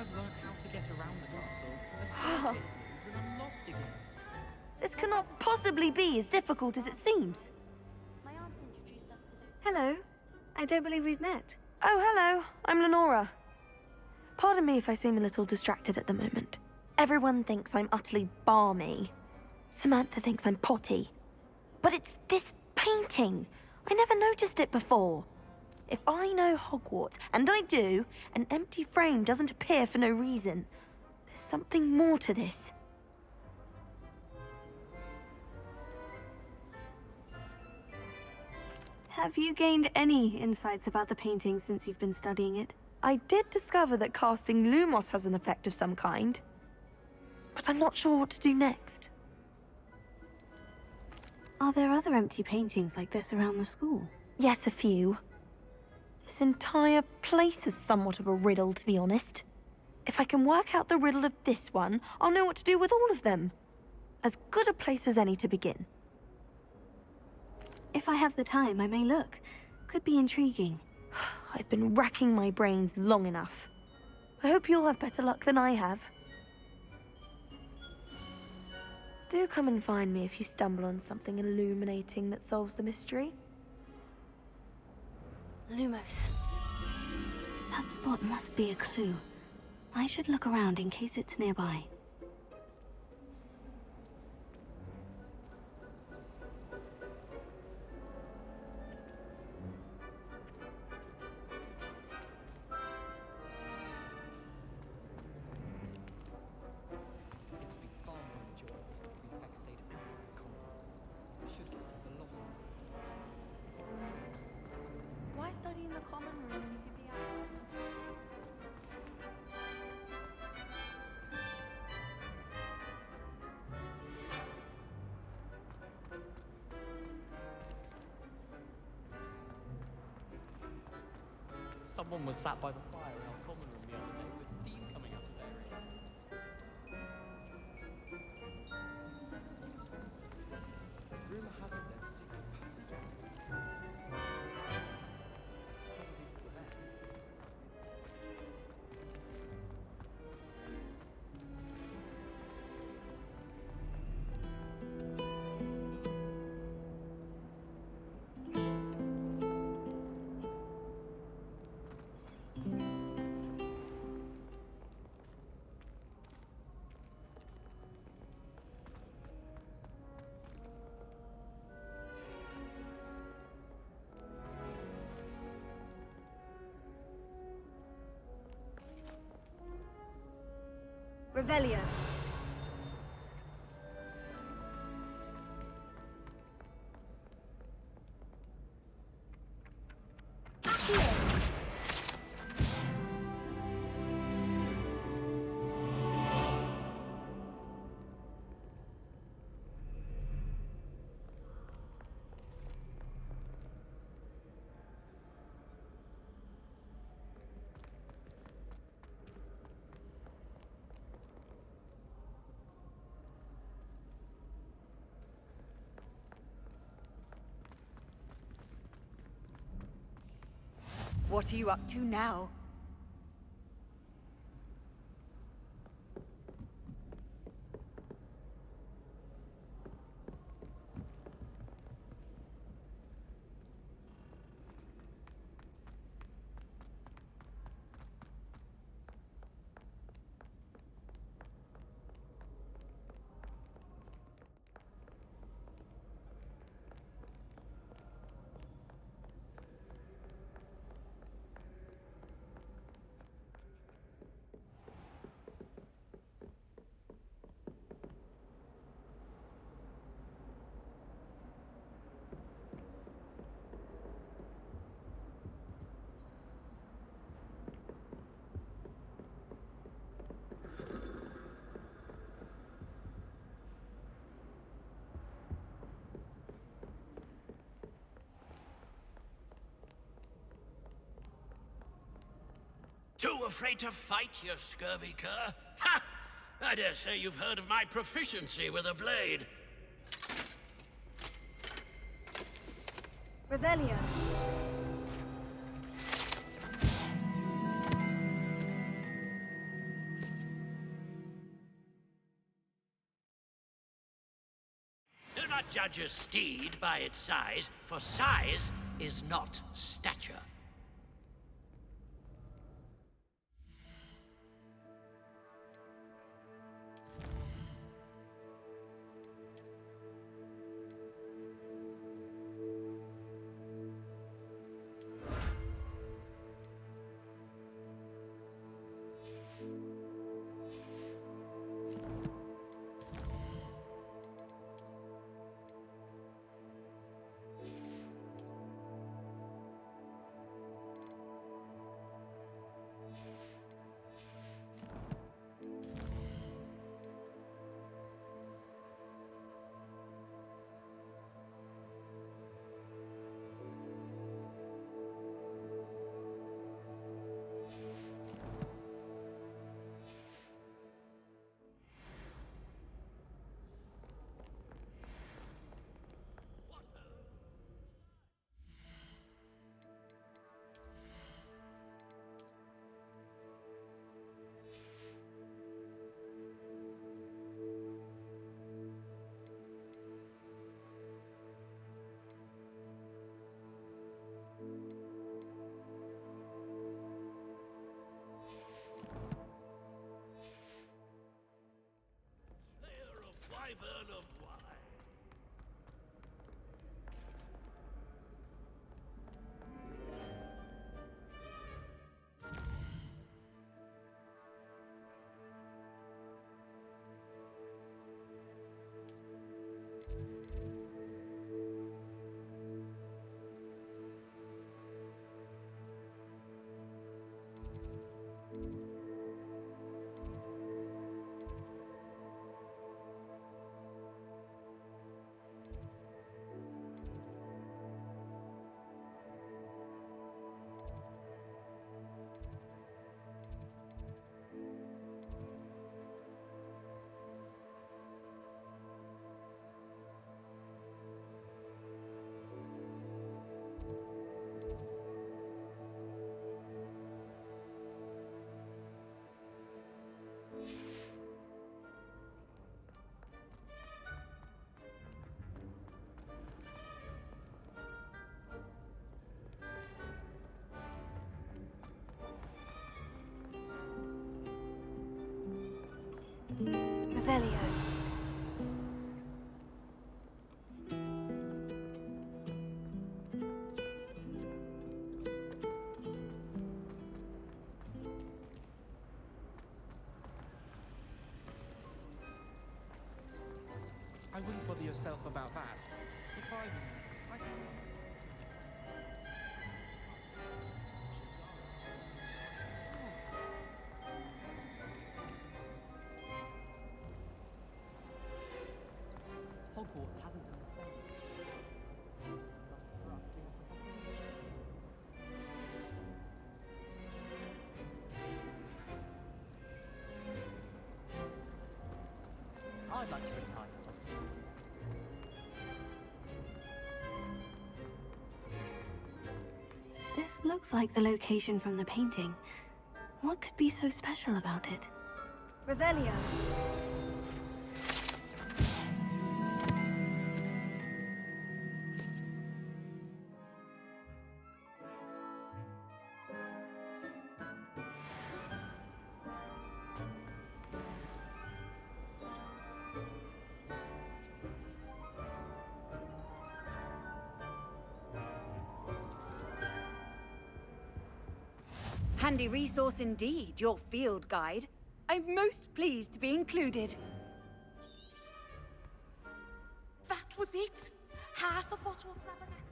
I've learned how to get around the castle, a staircase moves and I'm lost again. This cannot possibly be as difficult as it seems. Hello. I don't believe we've met. Oh, hello. I'm Lenora. Pardon me if I seem a little distracted at the moment. Everyone thinks I'm utterly balmy. Samantha thinks I'm potty. But it's this painting. I never noticed it before. If I know Hogwarts, and I do, an empty frame doesn't appear for no reason. There's something more to this. Have you gained any insights about the painting since you've been studying it? I did discover that casting Lumos has an effect of some kind. But I'm not sure what to do next. Are there other empty paintings like this around the school? Yes, a few. This entire place is somewhat of a riddle, to be honest. If I can work out the riddle of this one, I'll know what to do with all of them. As good a place as any to begin. If I have the time, I may look. Could be intriguing. I've been racking my brains long enough. I hope you'll have better luck than I have. Do come and find me if you stumble on something illuminating that solves the mystery. Lumos. That spot must be a clue. I should look around in case it's nearby. Why study in the common room when you could be outside? Someone was sat by the fire in our common room the other day with steam coming out of their ears. Rumour has it there's a secret passage. Revelio. What are you up to now? Too afraid to fight, you scurvy cur? Ha! I dare say you've heard of my proficiency with a blade. Revelio. Never judge a steed by its size, for size is not stature. Wyvern of wine. Revelio. I wouldn't bother yourself about that. If I Hogwarts hasn't done a thing. I'd like to retire. This looks like the location from the painting. What could be so special about it? Revelio. Handy resource indeed, your field guide. I'm most pleased to be included. That was it? Half a bottle of flabbergasted?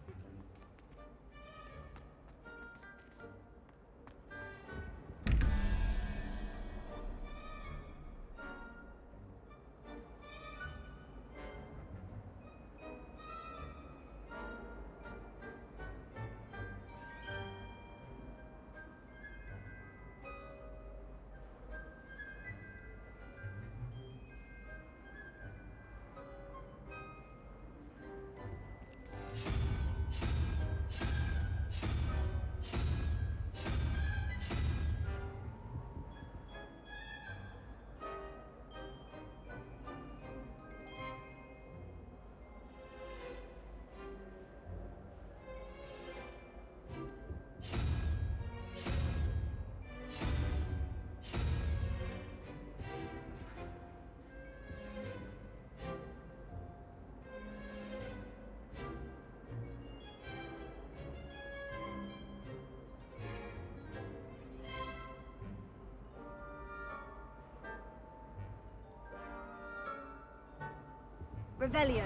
Revelio.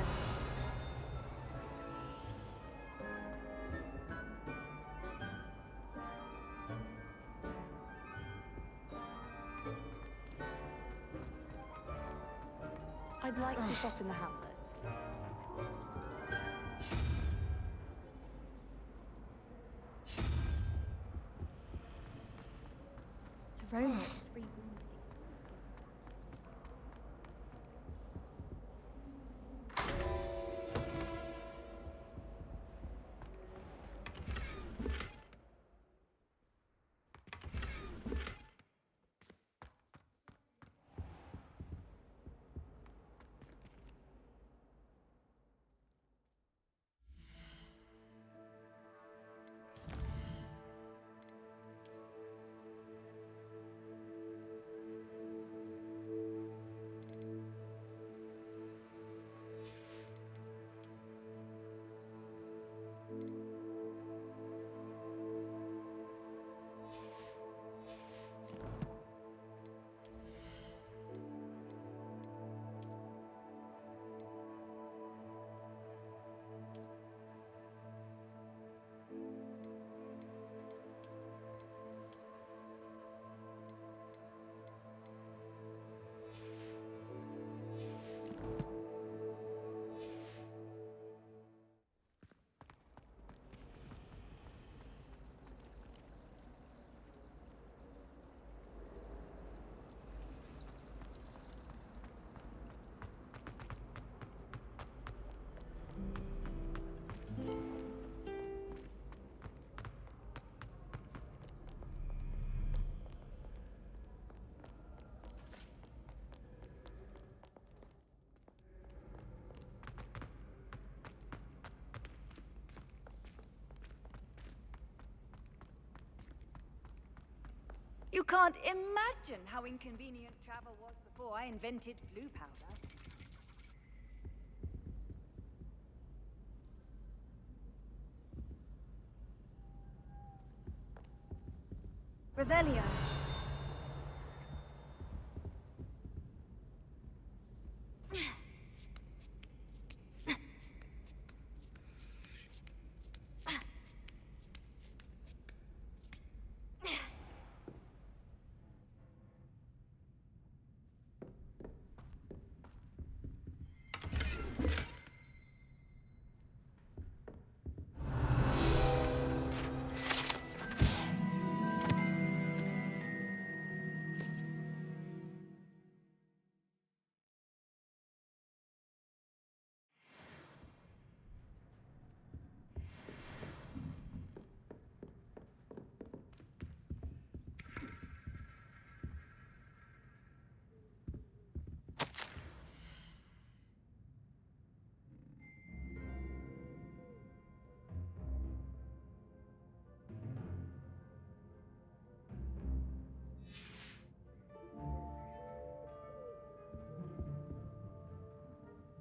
I'd like to shop in the Hamlet. Serona. You can't imagine how inconvenient travel was before I invented blue powder. Revelio.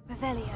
Revelio.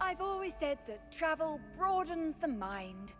I've always said that travel broadens the mind.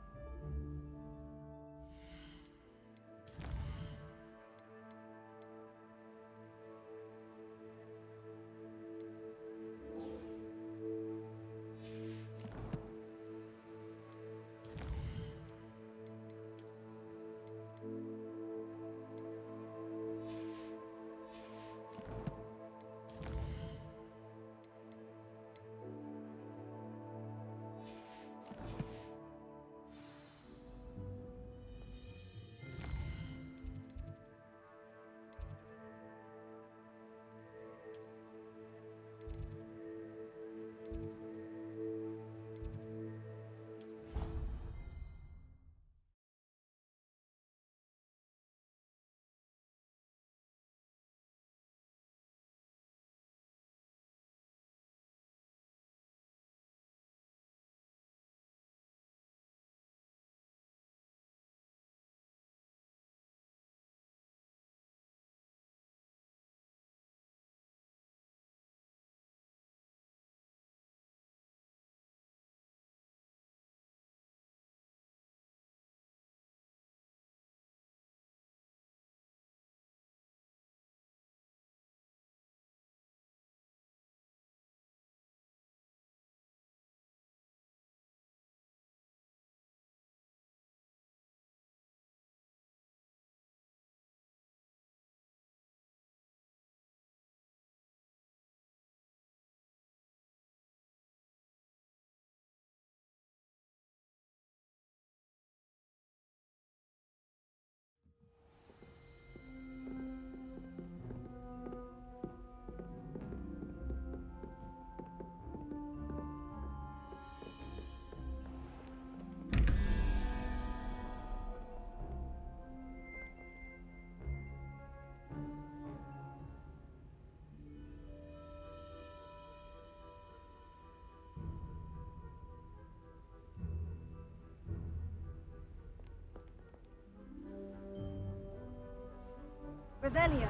Revelio.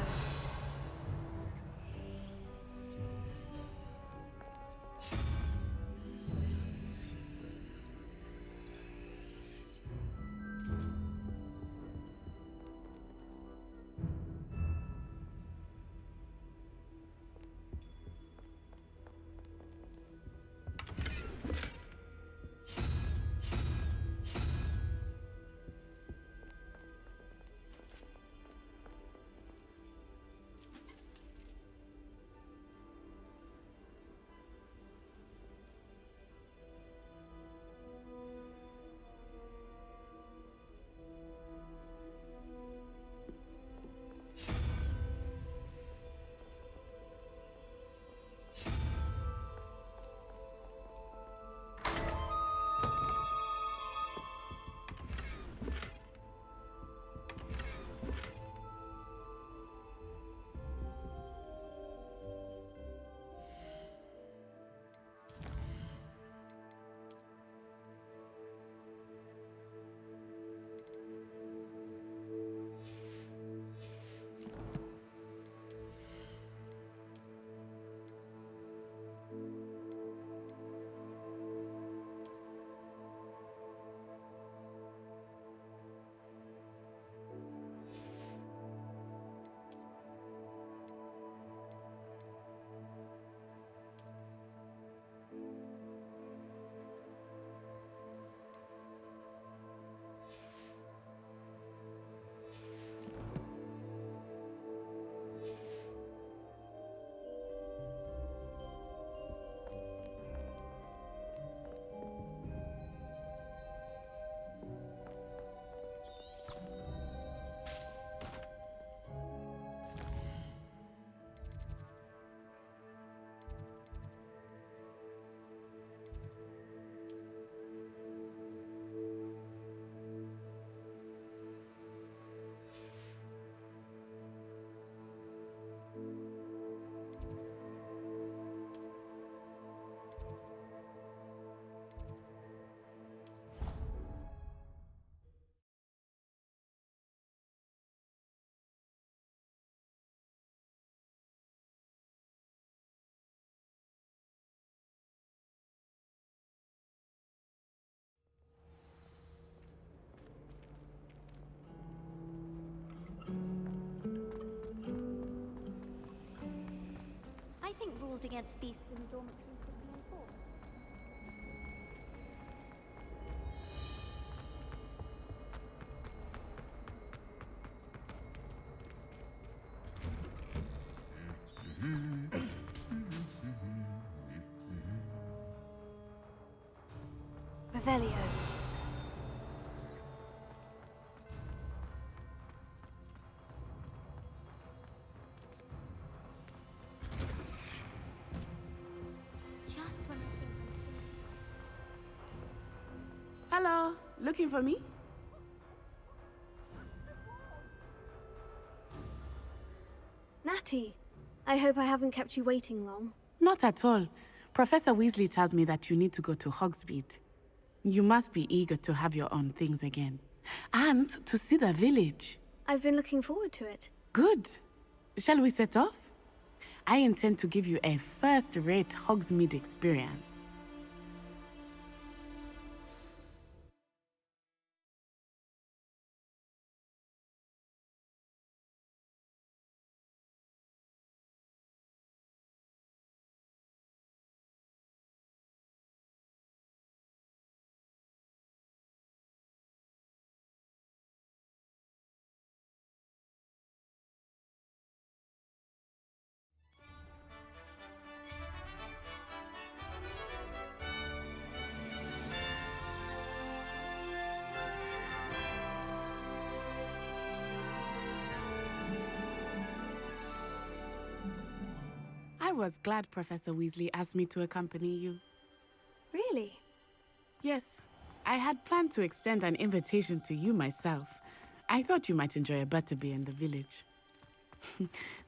I think rules against beasts in the dormitory could be enforced. Revelio. Just when I think Hello, looking for me? Natty, I hope I haven't kept you waiting long. Not at all. Professor Weasley tells me that you need to go to Hogsmeade. You must be eager to have your own things again. And to see the village. I've been looking forward to it. Good. Shall we set off? I intend to give you a first-rate Hogsmeade experience. I was glad Professor Weasley asked me to accompany you. Really? Yes. I had planned to extend an invitation to you myself. I thought you might enjoy a butterbeer in the village.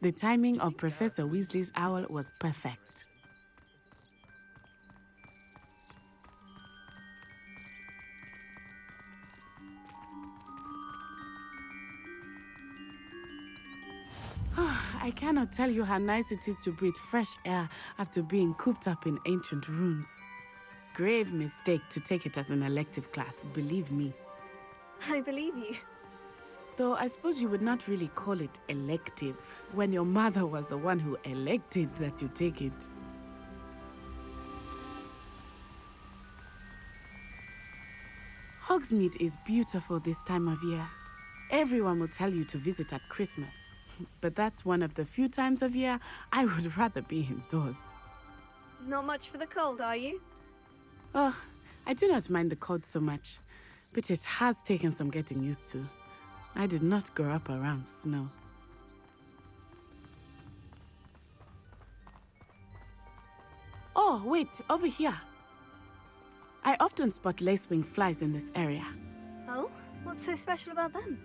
The timing of Professor Weasley's owl was perfect. I cannot tell you how nice it is to breathe fresh air after being cooped up in ancient rooms. Grave mistake to take it as an elective class, believe me. I believe you. Though I suppose you would not really call it elective when your mother was the one who elected that you take it. Hogsmeade is beautiful this time of year. Everyone will tell you to visit at Christmas. But that's one of the few times of year I would rather be indoors. Not much for the cold, are you? Oh, I do not mind the cold so much, but it has taken some getting used to. I did not grow up around snow. Oh, wait, over here. I often spot lacewing flies in this area. Oh? What's so special about them?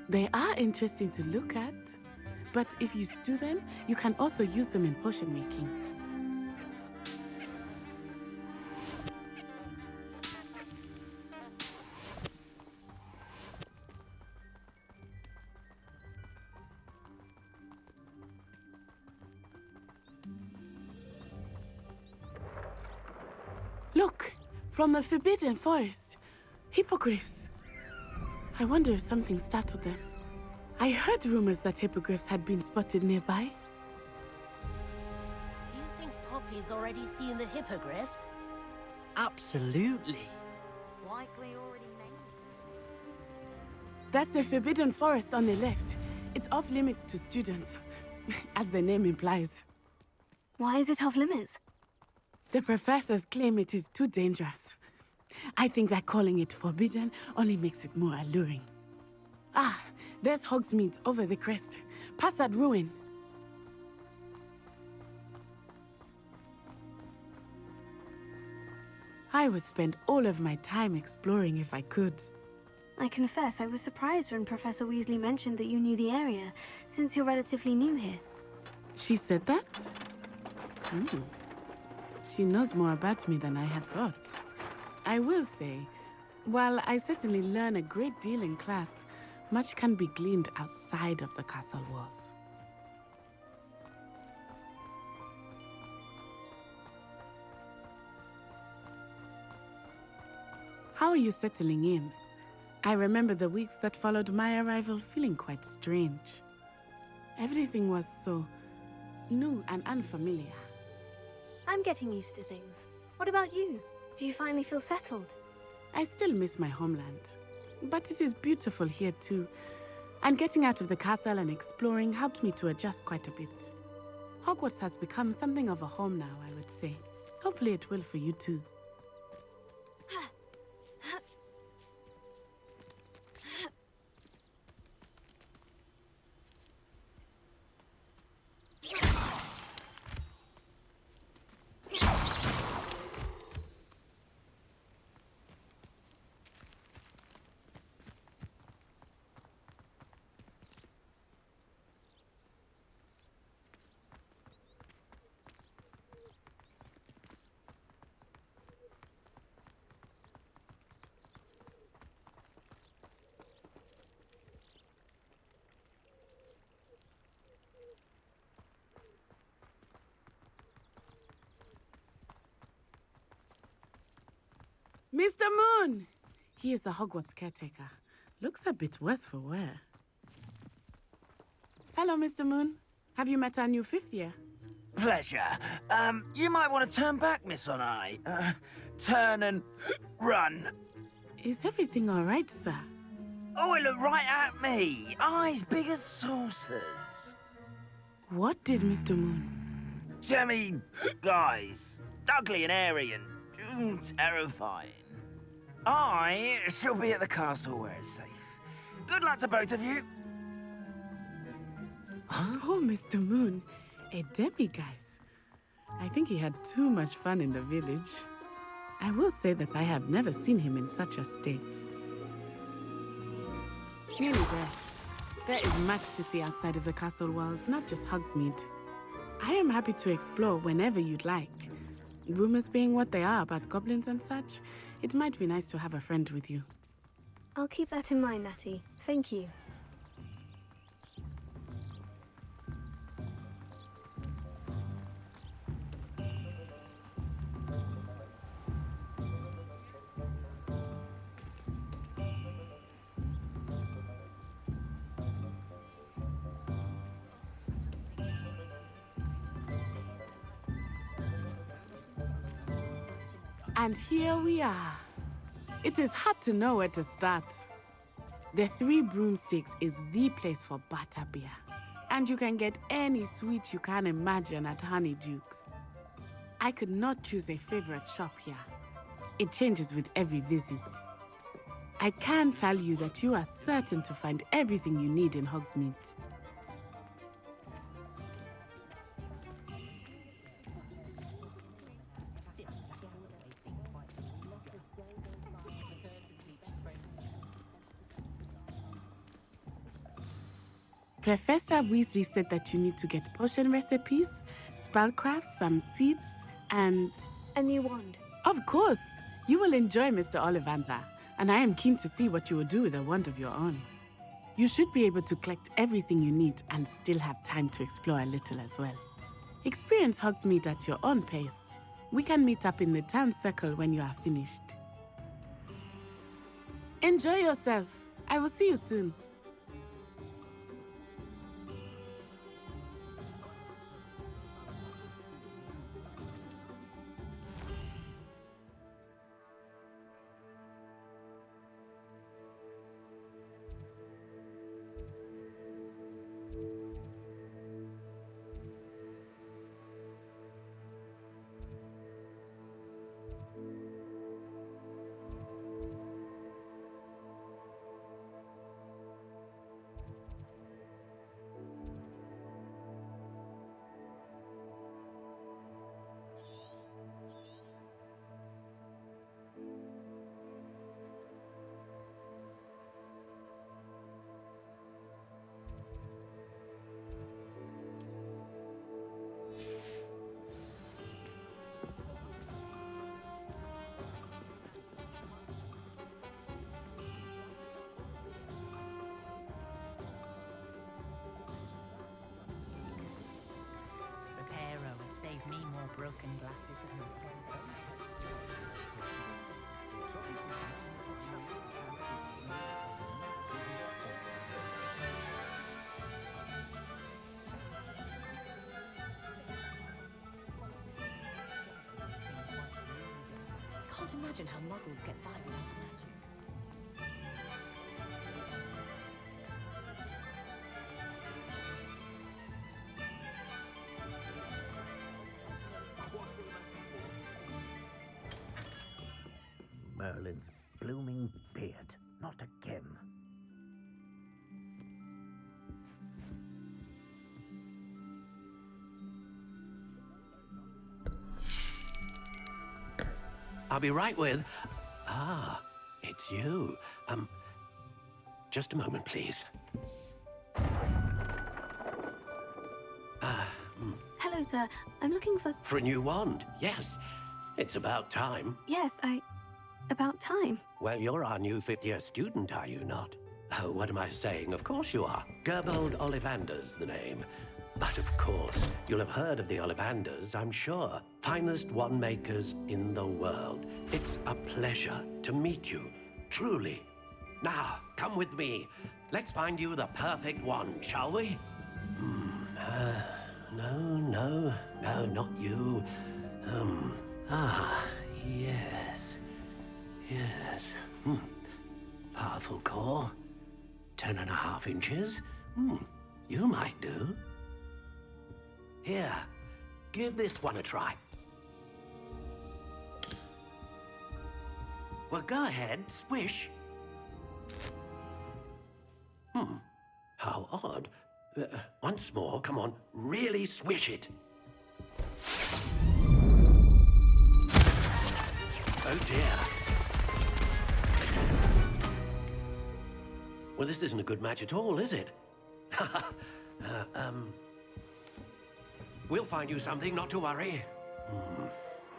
They are interesting to look at, but if you stew them, you can also use them in potion making. Look, from the Forbidden Forest, hippogriffs. I wonder if something startled them. I heard rumors that hippogriffs had been spotted nearby. Do you think Poppy's already seen the hippogriffs? Absolutely. Likely already named. That's the Forbidden Forest on the left. It's off limits to students, as the name implies. Why is it off limits? The professors claim it is too dangerous. I think that calling it forbidden only makes it more alluring. Ah, there's Hogsmeade over the crest. Past that ruin. I would spend all of my time exploring if I could. I confess I was surprised when Professor Weasley mentioned that you knew the area, since you're relatively new here. She said that? She knows more about me than I had thought. I will say, while I certainly learn a great deal in class, much can be gleaned outside of the castle walls. How are you settling in? I remember the weeks that followed my arrival feeling quite strange. Everything was so new and unfamiliar. I'm getting used to things. What about you? Do you finally feel settled? I still miss my homeland, but it is beautiful here too. And getting out of the castle and exploring helped me to adjust quite a bit. Hogwarts has become something of a home now, I would say. Hopefully it will for you too. Mr. Moon! He is the Hogwarts caretaker. Looks a bit worse for wear. Hello, Mr. Moon. Have you met our new fifth year? Pleasure. You might want to turn back, Miss Onai. Turn and run. Is everything all right, sir? Oh, it looked right at me. Eyes big as saucers. What did Mr. Moon? Jemmy, guys. Ugly and airy and terrifying. I shall be at the castle where it's safe. Good luck to both of you. Oh, Mr. Moon. A demiguise. I think he had too much fun in the village. I will say that I have never seen him in such a state. Nearly there. There is much to see outside of the castle walls, not just Hogsmeade. I am happy to explore whenever you'd like. Rumors being what they are about goblins and such, it might be nice to have a friend with you. I'll keep that in mind, Natty. Thank you. And here we are. It is hard to know where to start. The Three Broomsticks is the place for butterbeer. And you can get any sweet you can imagine at Honeydukes. I could not choose a favorite shop here. It changes with every visit. I can tell you that you are certain to find everything you need in Hogsmeade. Professor Weasley said that you need to get potion recipes, spellcrafts, some seeds, and... A new wand. Of course! You will enjoy Mr. Ollivander, and I am keen to see what you will do with a wand of your own. You should be able to collect everything you need and still have time to explore a little as well. Experience Hogsmeade at your own pace. We can meet up in the town circle when you are finished. Enjoy yourself. I will see you soon. Save me more broken glasses. Can't imagine how muggles get by without magic. Merlin's blooming beard. Not again. I'll be right with... Ah, it's you. Just a moment, please. Hello, sir. I'm looking for... For a new wand, yes. It's about time. Yes, About time. Well, you're our new fifth-year student, are you not? Oh, what am I saying? Of course you are. Gerbold Ollivander's the name. But of course, you'll have heard of the Ollivanders, I'm sure. Finest wand makers in the world. It's a pleasure to meet you, truly. Now, come with me. Let's find you the perfect wand, shall we? No, not you. Yes. Yes. Powerful core. 10.5 inches. You might do. Here, give this one a try. Well, go ahead, swish. How odd. Once more, come on, really swish it. Oh dear. Well, this isn't a good match at all, is it? We'll find you something, not to worry.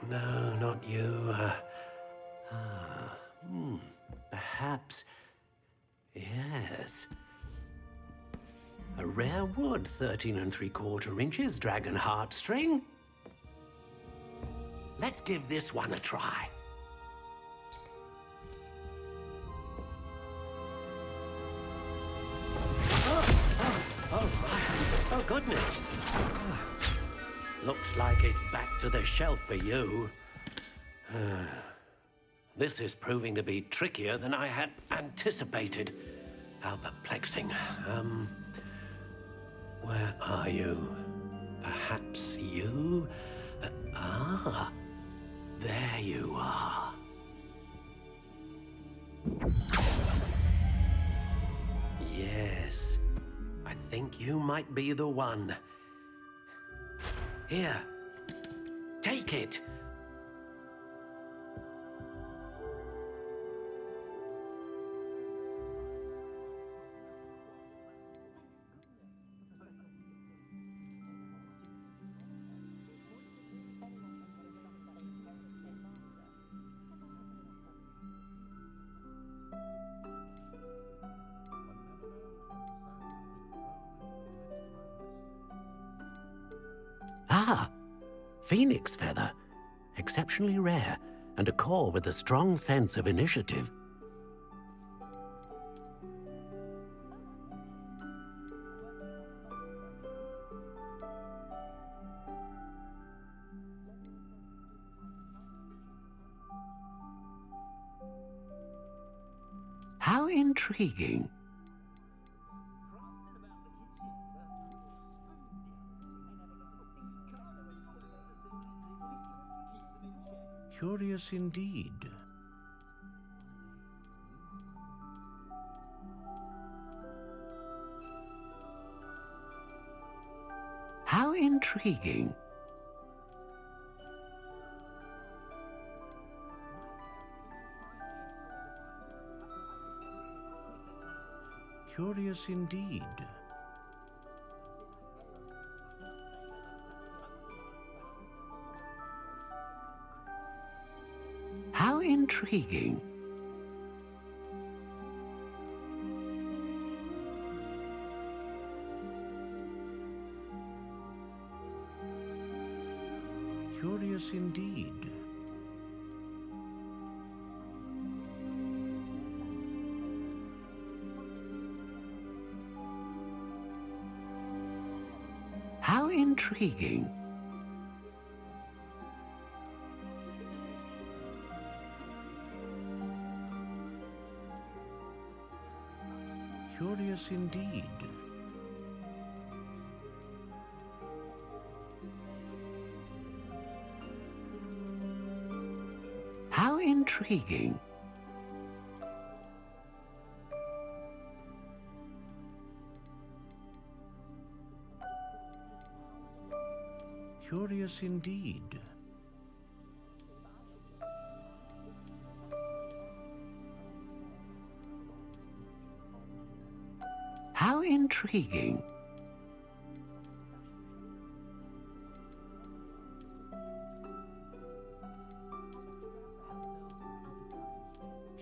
No, not you. Perhaps... Yes. A rare wood, 13 3/4 inches, dragon heartstring. Let's give this one a try. Oh, goodness. Looks like it's back to the shelf for you. This is proving to be trickier than I had anticipated. How perplexing. Where are you? Perhaps you? There you are. Yes, I think you might be the one. Here, take it. Ah, phoenix feather. Exceptionally rare, and a core with a strong sense of initiative. How intriguing. Curious indeed. How intriguing. Curious indeed. How intriguing. Curious indeed. How intriguing. Curious indeed. How intriguing. Curious indeed. How intriguing.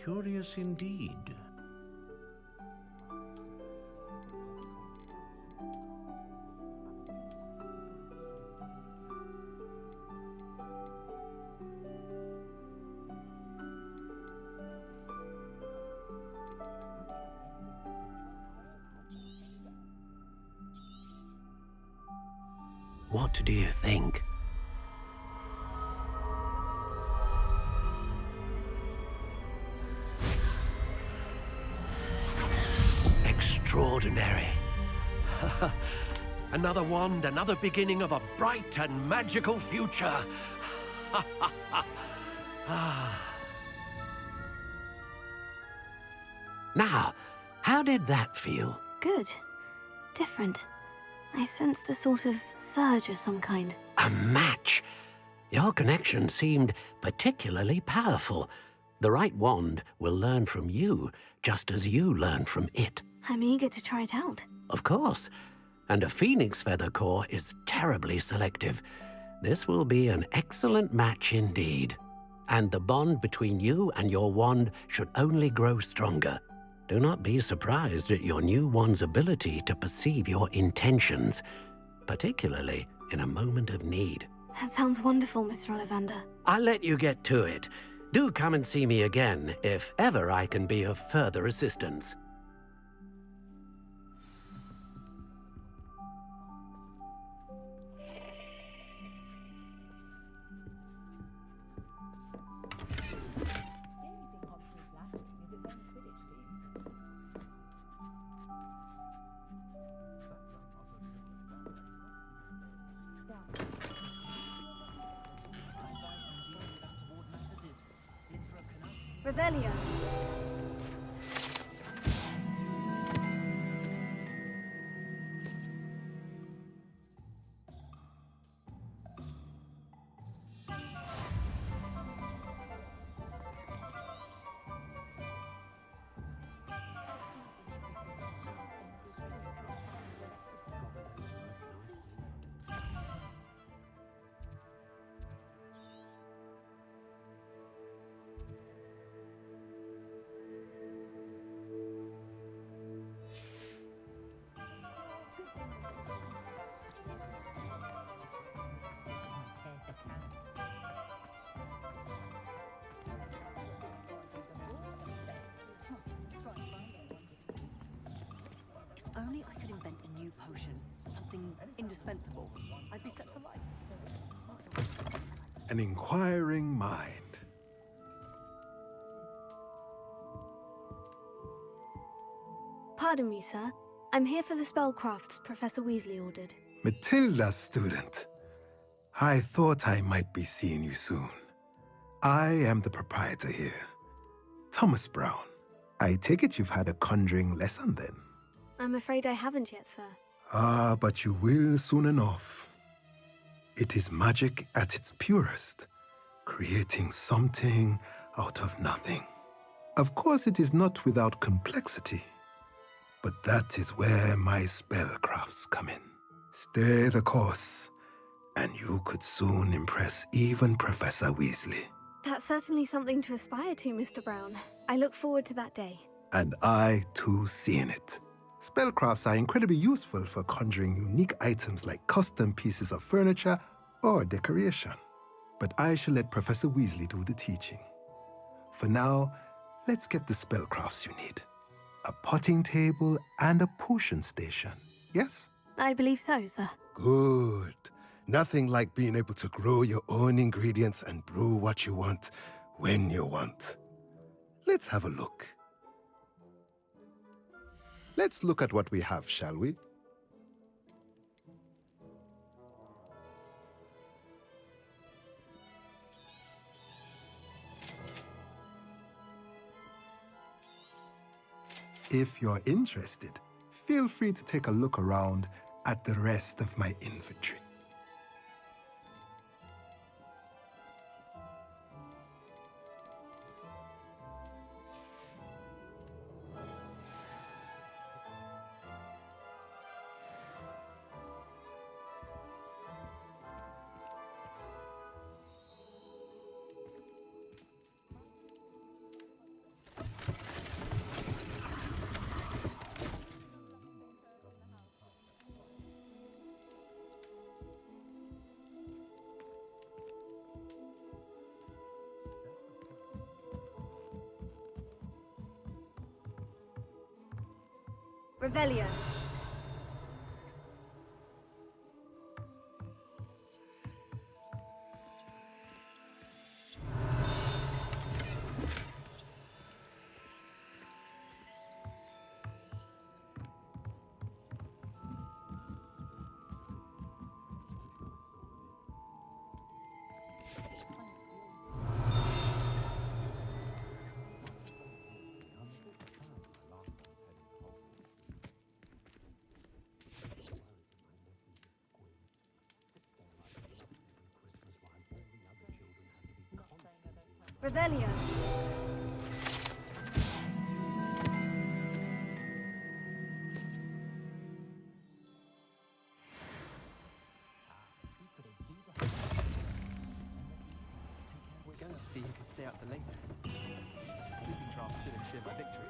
Curious indeed. What do you think? Extraordinary. Another wand, another beginning of a bright and magical future. Now, how did that feel? Good. Different. I sensed a sort of surge of some kind. A match! Your connection seemed particularly powerful. The right wand will learn from you, just as you learn from it. I'm eager to try it out. Of course. And a phoenix feather core is terribly selective. This will be an excellent match indeed. And the bond between you and your wand should only grow stronger. Do not be surprised at your new wand's ability to perceive your intentions, particularly in a moment of need. That sounds wonderful, Mr. Ollivander. I'll let you get to it. Do come and see me again if ever I can be of further assistance. Revelio. Only I could invent a new potion, something indispensable. I'd be set for life. An inquiring mind. Pardon me, sir. I'm here for the spellcrafts Professor Weasley ordered. Matilda's student. I thought I might be seeing you soon. I am the proprietor here, Thomas Brown. I take it you've had a conjuring lesson then? I'm afraid I haven't yet, sir. Ah, but you will soon enough. It is magic at its purest, creating something out of nothing. Of course, it is not without complexity, but that is where my spellcrafts come in. Stay the course, and you could soon impress even Professor Weasley. That's certainly something to aspire to, Mr. Brown. I look forward to that day. And I, too, seeing it. Spellcrafts are incredibly useful for conjuring unique items like custom pieces of furniture or decoration. But I shall let Professor Weasley do the teaching. For now, let's get the spellcrafts you need. A potting table and a potion station, yes? I believe so, sir. Good. Nothing like being able to grow your own ingredients and brew what you want when you want. Let's have a look. Let's look at what we have, shall we? If you're interested, feel free to take a look around at the rest of my inventory. Revelio. Revelio. We're going to see who can stay up the latest. Sleeping drafts still ensure my victory.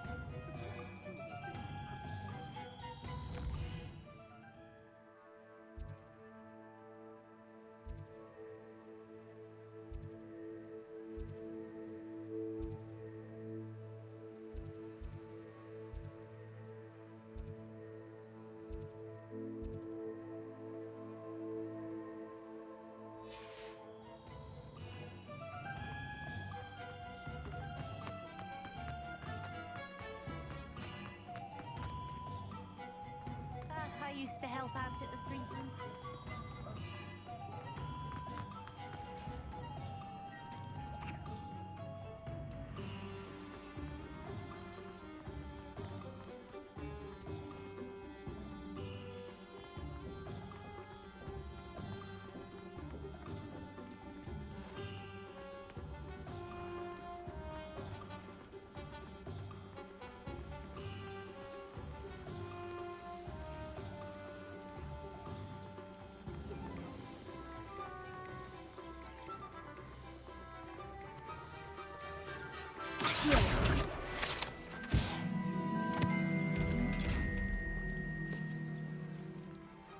I used to help out at the Three Princes.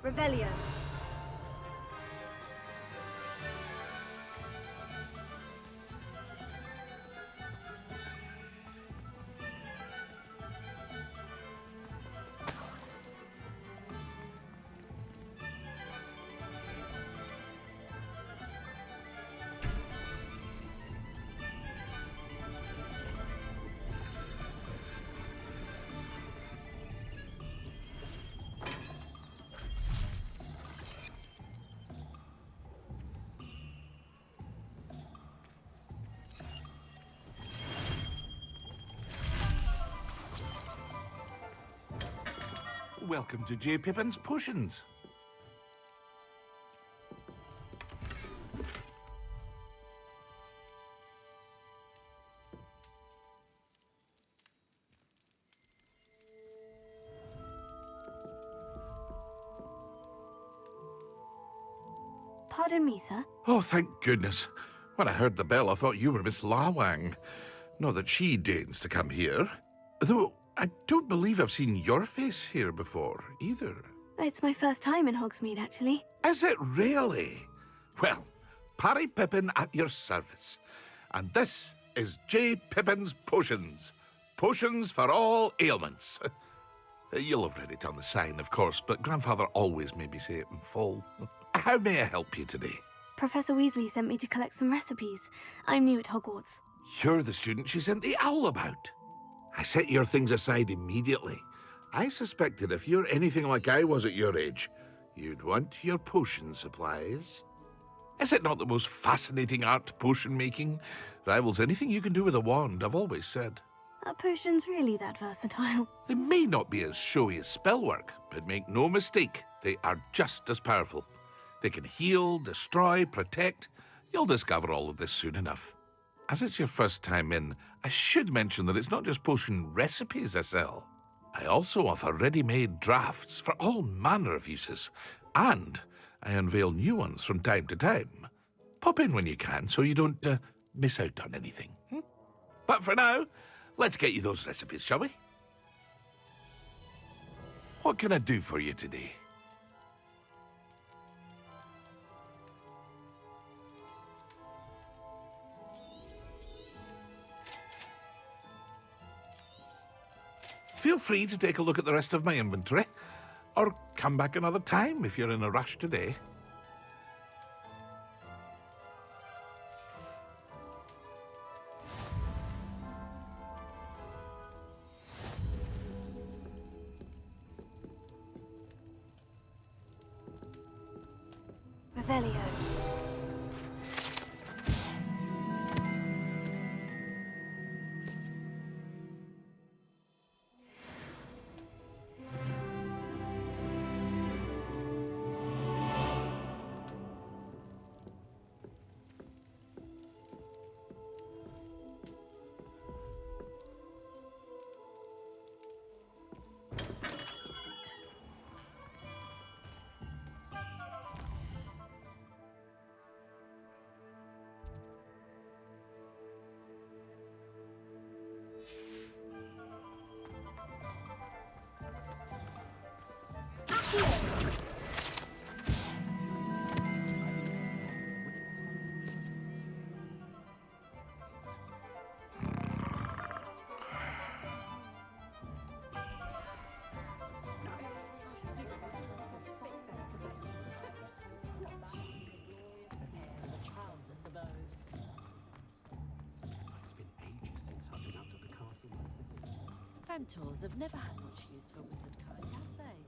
Revelio. Welcome to J. Pippin's Potions. Pardon me, sir. Oh, thank goodness. When I heard the bell, I thought you were Miss Lawang. Not that she deigns to come here. Though I don't believe I've seen your face here before, either. It's my first time in Hogsmeade, actually. Is it really? Well, Parry Pippin at your service. And this is J. Pippin's Potions. Potions for all ailments. You'll have read it on the sign, of course, but Grandfather always made me say it in full. How may I help you today? Professor Weasley sent me to collect some recipes. I'm new at Hogwarts. You're the student she sent the owl about. I set your things aside immediately. I suspected if you're anything like I was at your age, you'd want your potion supplies. Is it not the most fascinating art, potion making? Rivals anything you can do with a wand, I've always said. Are potions really that versatile? They may not be as showy as spellwork, but make no mistake, they are just as powerful. They can heal, destroy, protect. You'll discover all of this soon enough. As it's your first time in, I should mention that it's not just potion recipes I sell. I also offer ready-made drafts for all manner of uses, and I unveil new ones from time to time. Pop in when you can so you don't miss out on anything. But for now, let's get you those recipes, shall we? What can I do for you today? Feel free to take a look at the rest of my inventory, or come back another time if you're in a rush today. Revelio. Centaurs have never had much use for wizard kind, have they?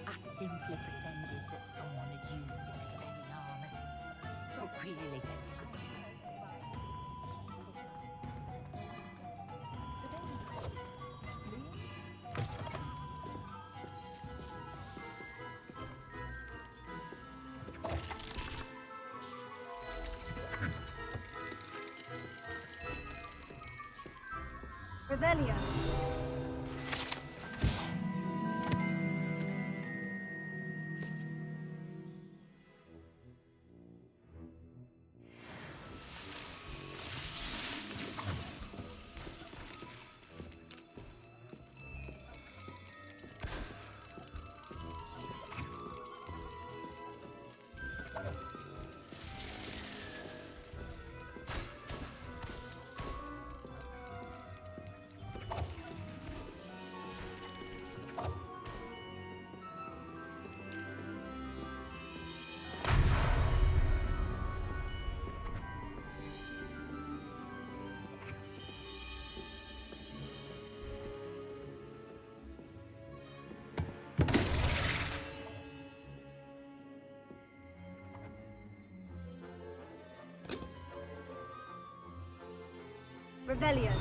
I simply pretended that someone had used it for any harm. Not really. Revelio. Revelio.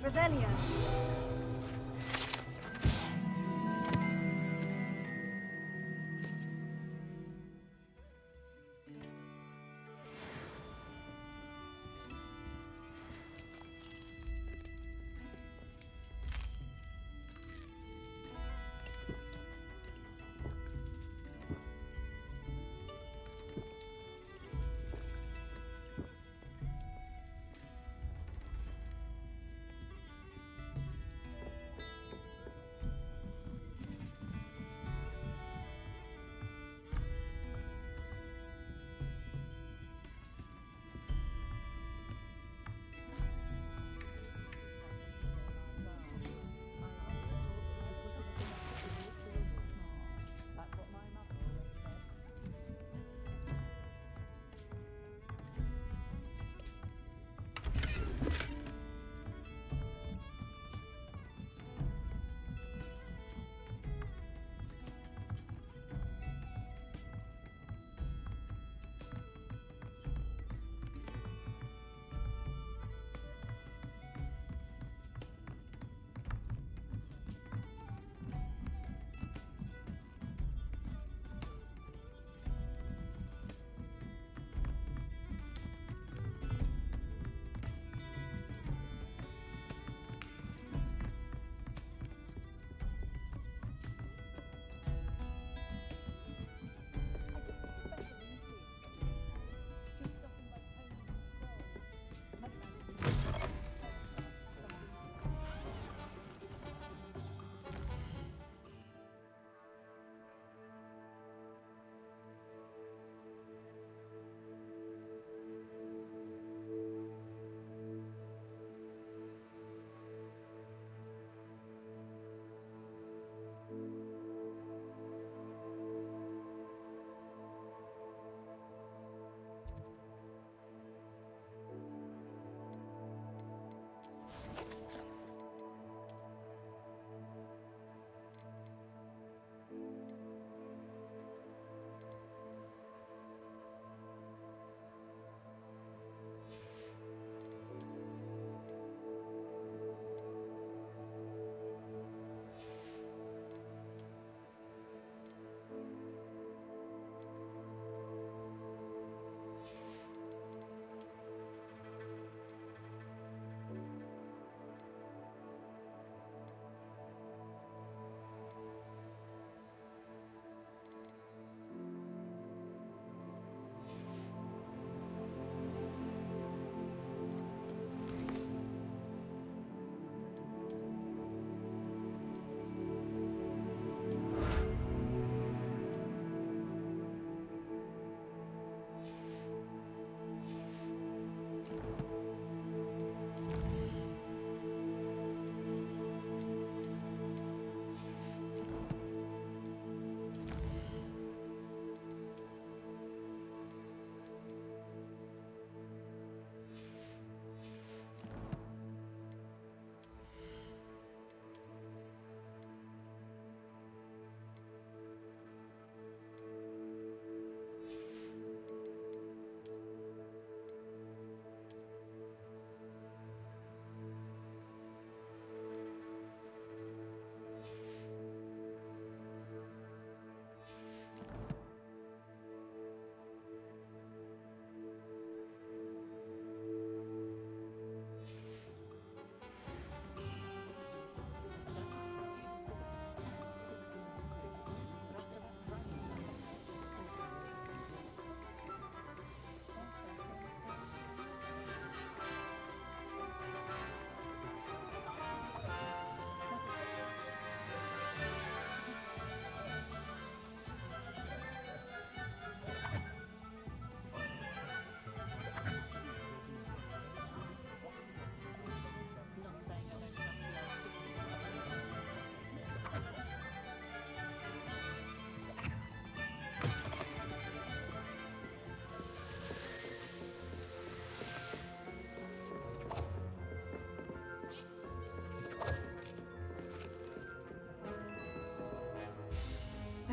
Revelio.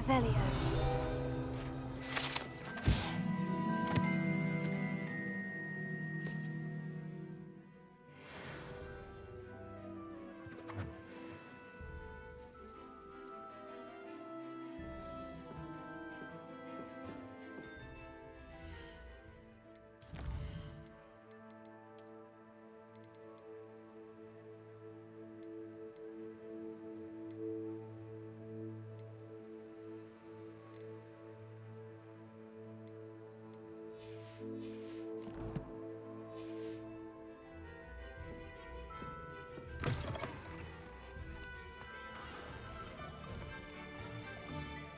Revelio.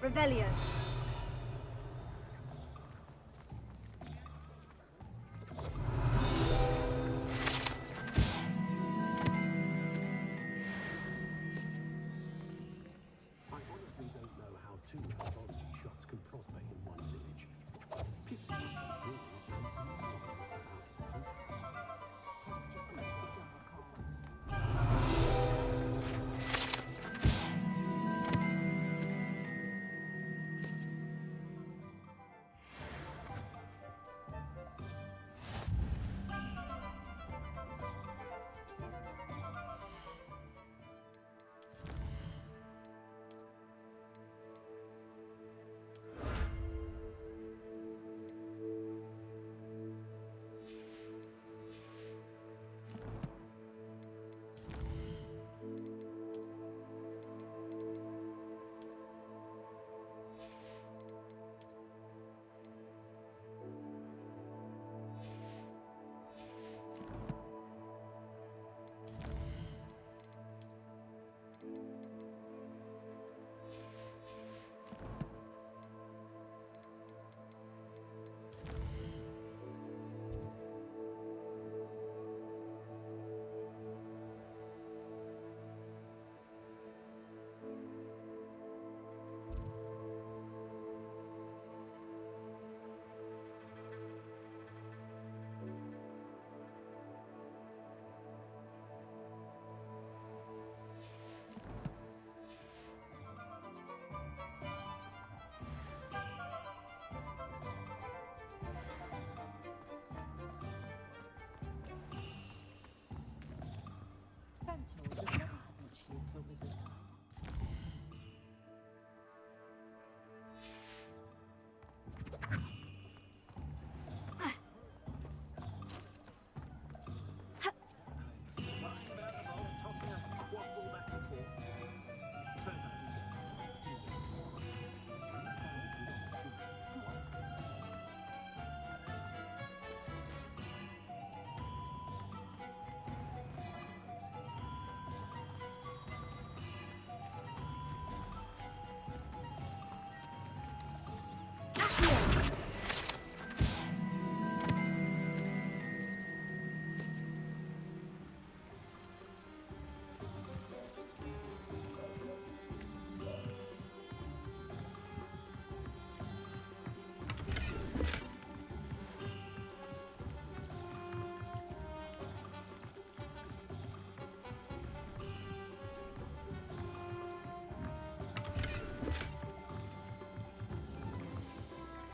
Revelio. I honestly don't know how two pathology shots can prosper in one village.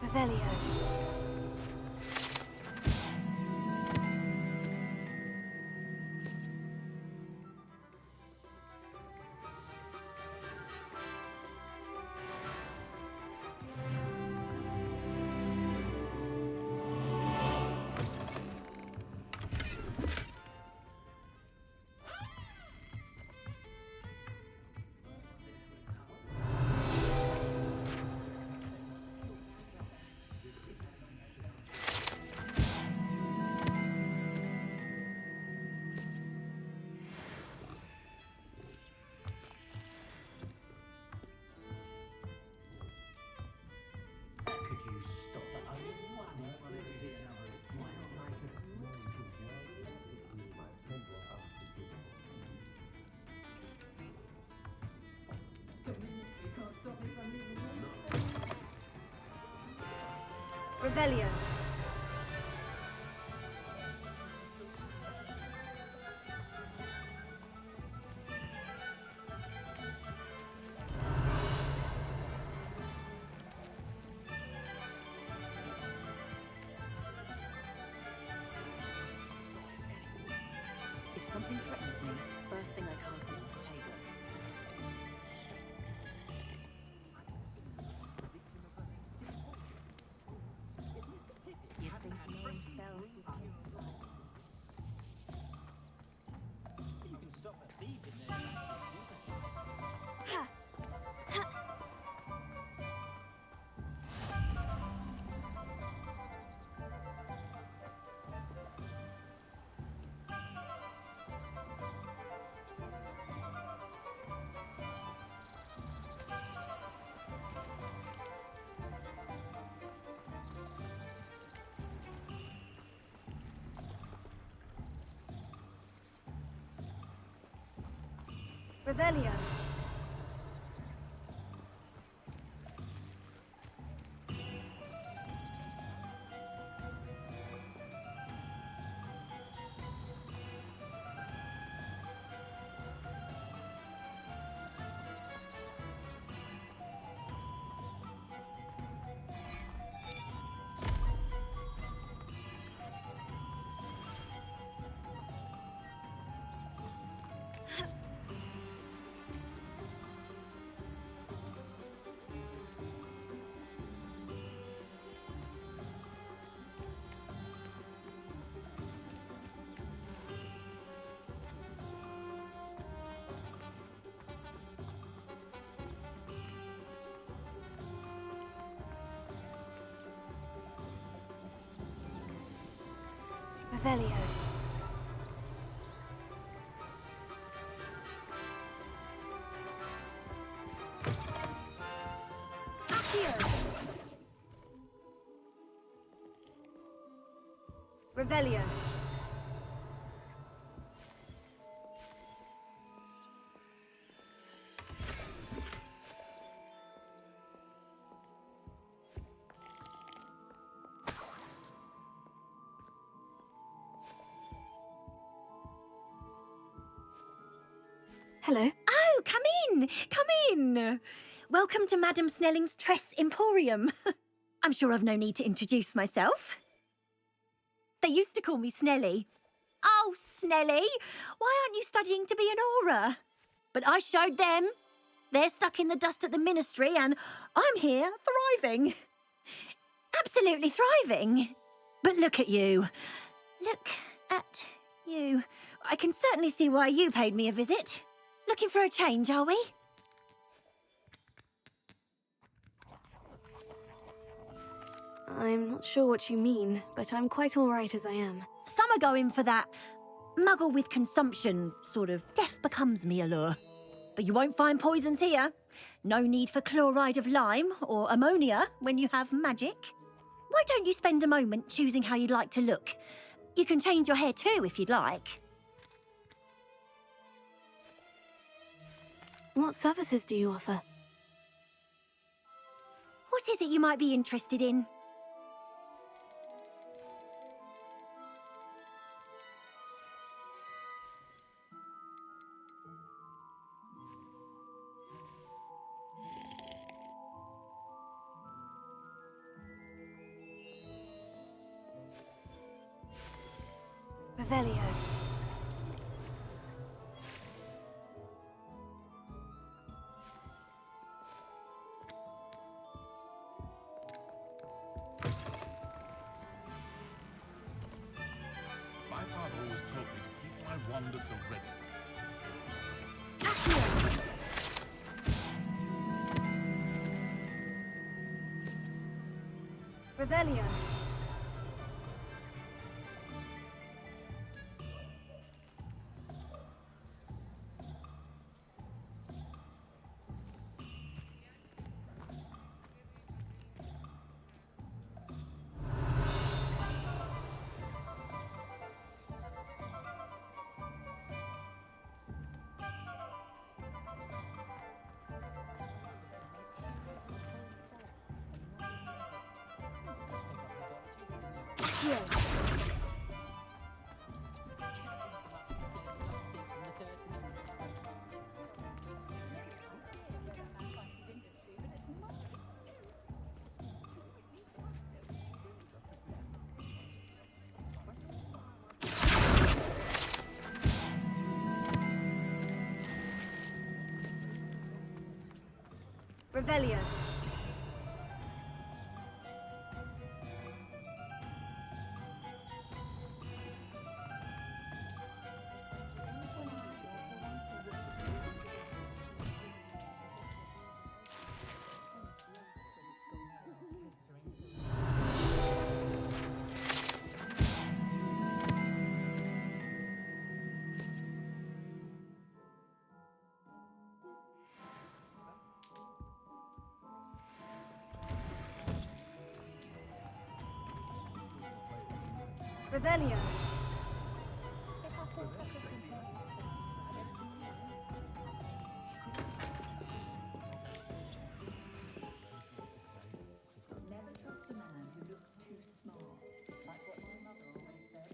Revelio. Revelio. If something threatens me, first thing I cast is potato. You think knowing spells would kill? You can stop a thief in there. Revelio. Revelio. Accio. Revelio. Hello. Oh, come in! Come in! Welcome to Madame Snelling's Tress Emporium. I'm sure I've no need to introduce myself. They used to call me Snelly. Oh, Snelly, why aren't you studying to be an aura? But I showed them. They're stuck in the dust at the ministry and I'm here thriving. Absolutely thriving. But look at you. Look at you. I can certainly see why you paid me a visit. Looking for a change, are we? I'm not sure what you mean, but I'm quite all right as I am. Some are going for that muggle with consumption, sort of death becomes me allure. But you won't find poisons here. No need for chloride of lime or ammonia when you have magic. Why don't you spend a moment choosing how you'd like to look? You can change your hair too if you'd like. What services do you offer? What is it you might be interested in? Revelio. My father always told me to keep my wand at the ready. Revelio. Revelio. Revelio. Never trust a man who looks too small. Like what my mother always said.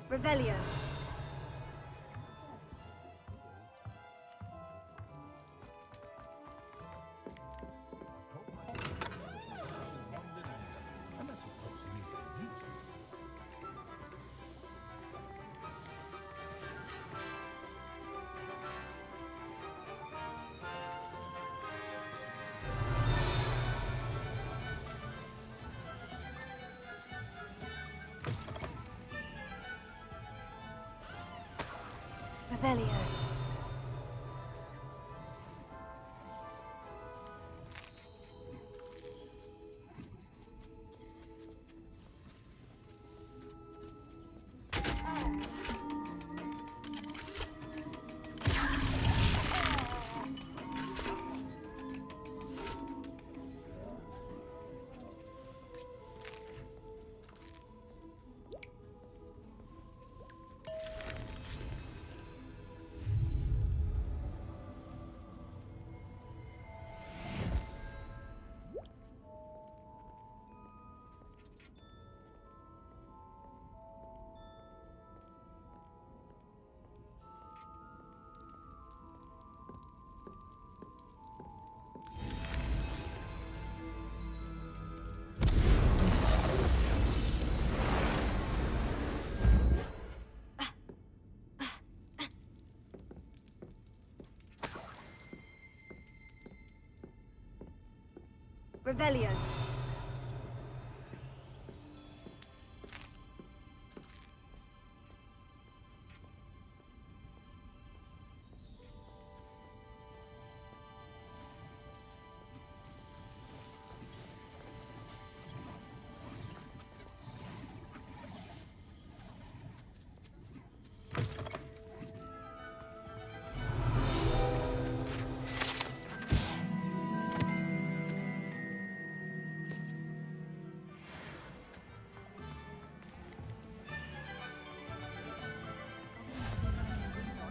Revelio. Revelio. Revelio.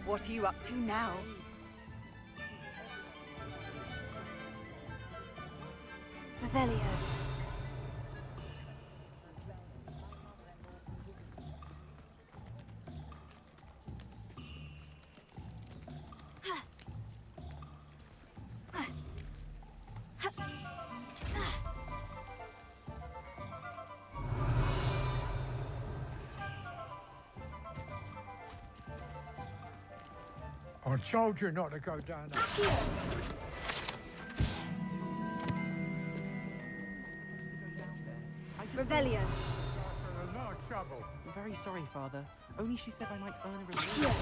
What are you up to now? Revelio. I told you not to go down there. Revelio. You're in a lot of trouble. I'm very sorry, Father. Only she said I might earn a reward.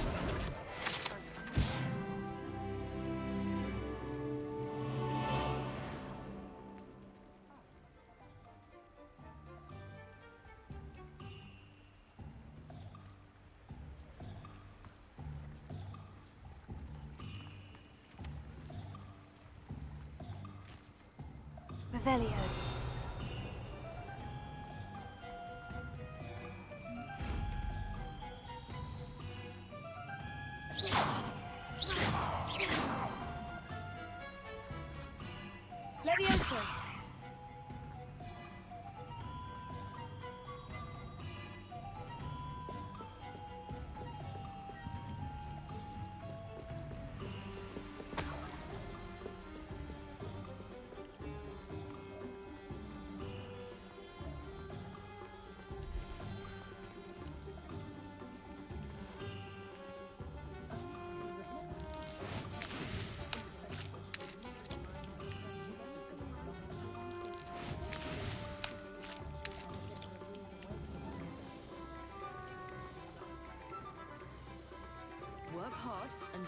Revelio. Levioso.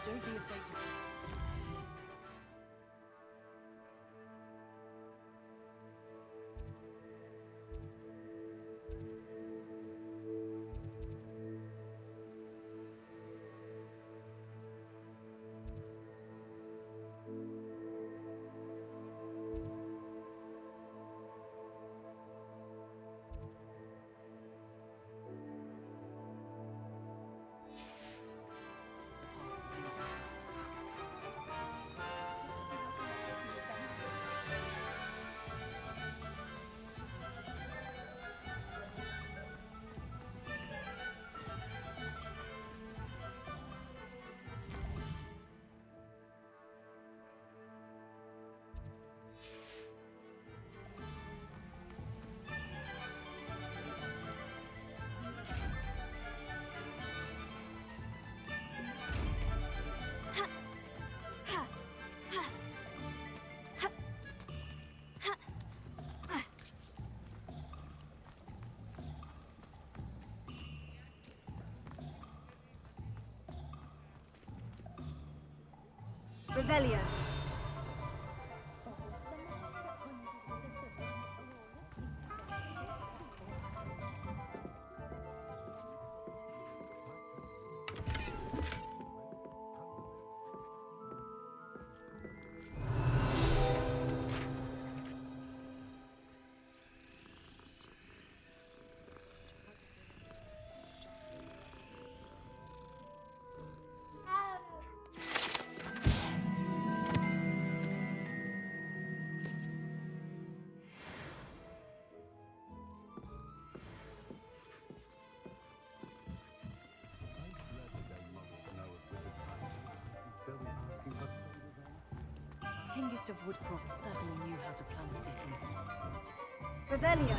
Don't be afraid to... Revelio. Hengist of Woodcroft certainly knew how to plan a city. Revelio.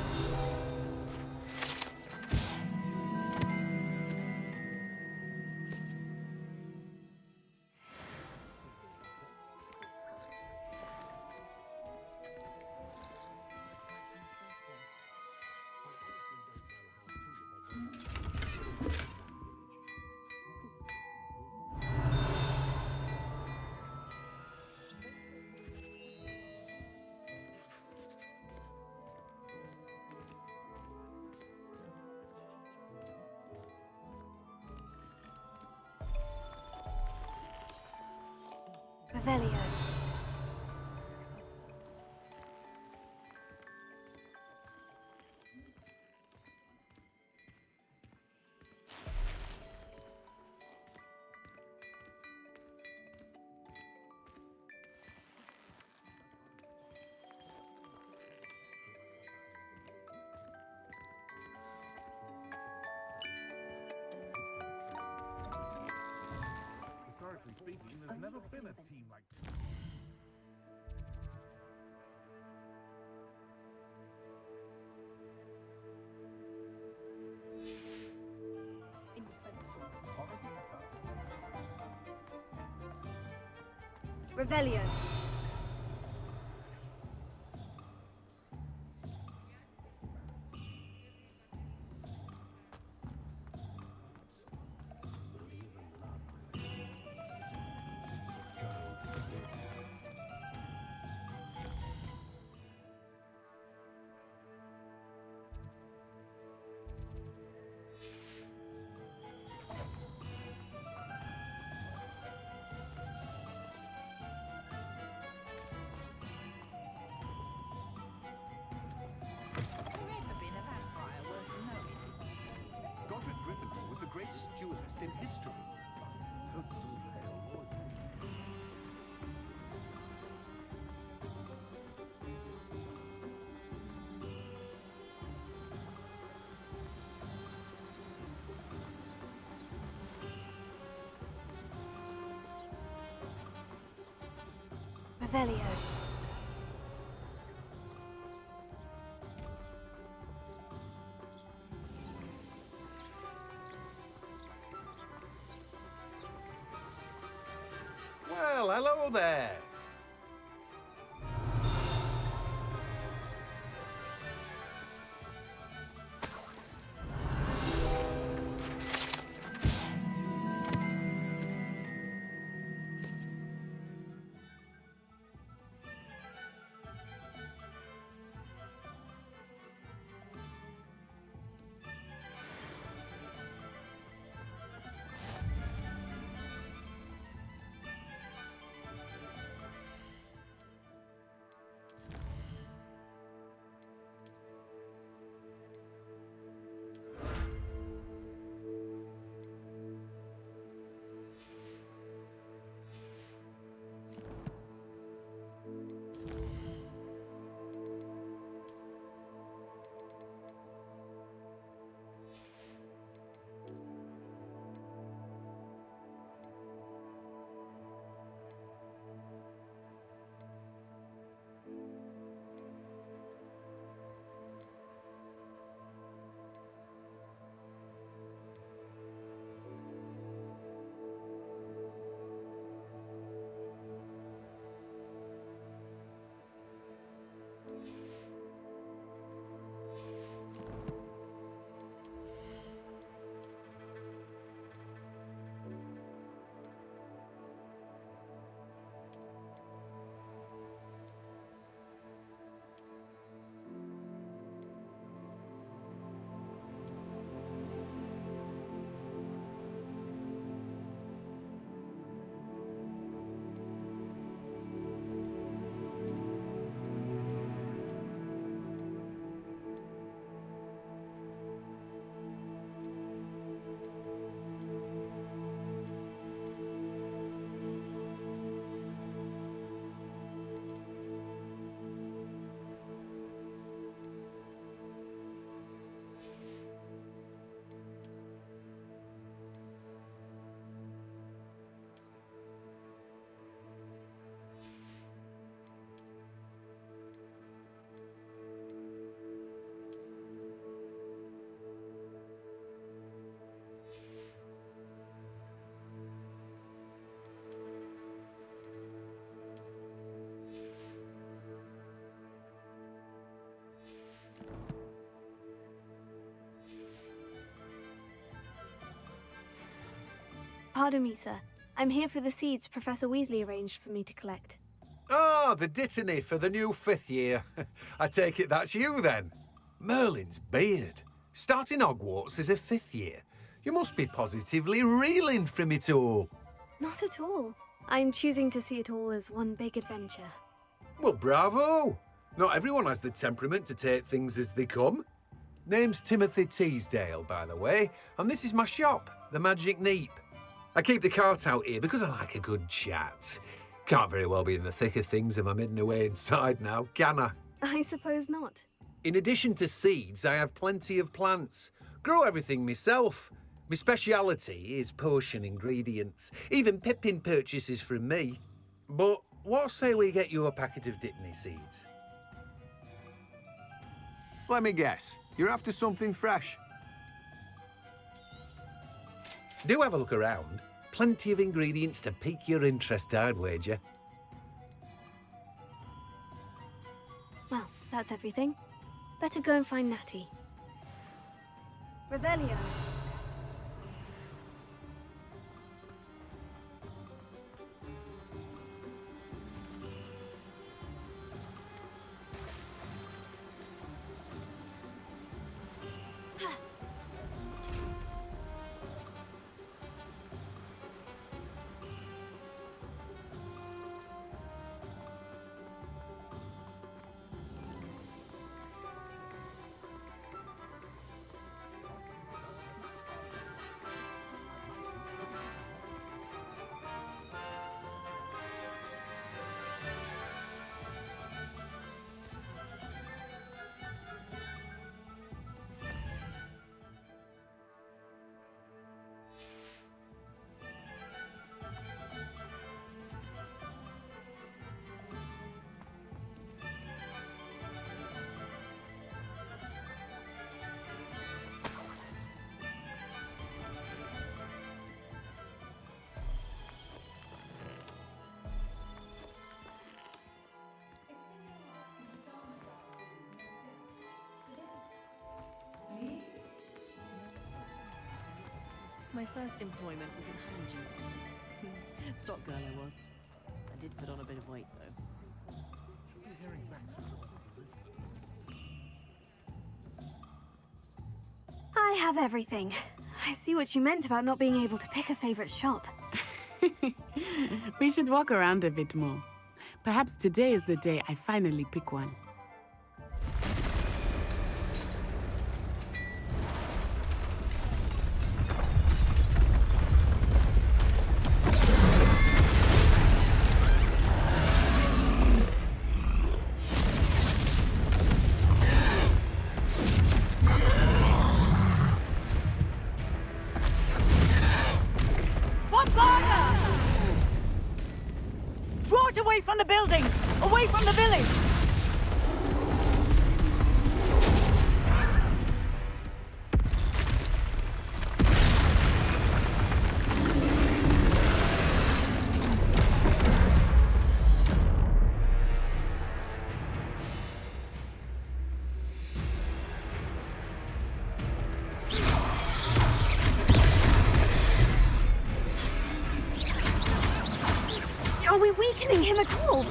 Revelio. Historically speaking, there's never been a team like Revelio. was the greatest duelist in history. Revelio. Well, hello there. Pardon me, sir. I'm here for the seeds Professor Weasley arranged for me to collect. Ah, the dittany for the new 5th year. I take it that's you, then. Merlin's beard. Starting Hogwarts as a 5th year. You must be positively reeling from it all. Not at all. I'm choosing to see it all as one big adventure. Well, bravo! Not everyone has the temperament to take things as they come. Name's Timothy Teasdale, by the way, and this is my shop, the Magic Neep. I keep the cart out here because I like a good chat. Can't very well be in the thick of things if I'm hidden away inside now, can I? I suppose not. In addition to seeds, I have plenty of plants. Grow everything myself. My speciality is potion ingredients. Even Pippin purchases from me. But what say we get you a packet of dittany seeds? Let me guess. You're after something fresh. Do have a look around. Plenty of ingredients to pique your interest, I'd wager. Well, that's everything. Better go and find Natty. Revelio. My first employment was in Hangjuice. Stock girl I was. I did put on a bit of weight, though. I have everything. I see what you meant about not being able to pick a favorite shop. We should walk around a bit more. Perhaps today is the day I finally pick one. Draw it away from the buildings! Away from the village! Are we weakening him at all?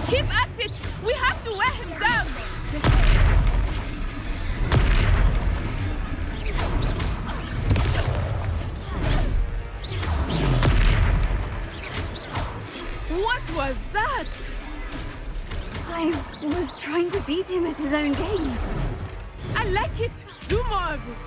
Keep at it! We have to wear him down! What was that? I was trying to beat him at his own game. I like it! Do more of it!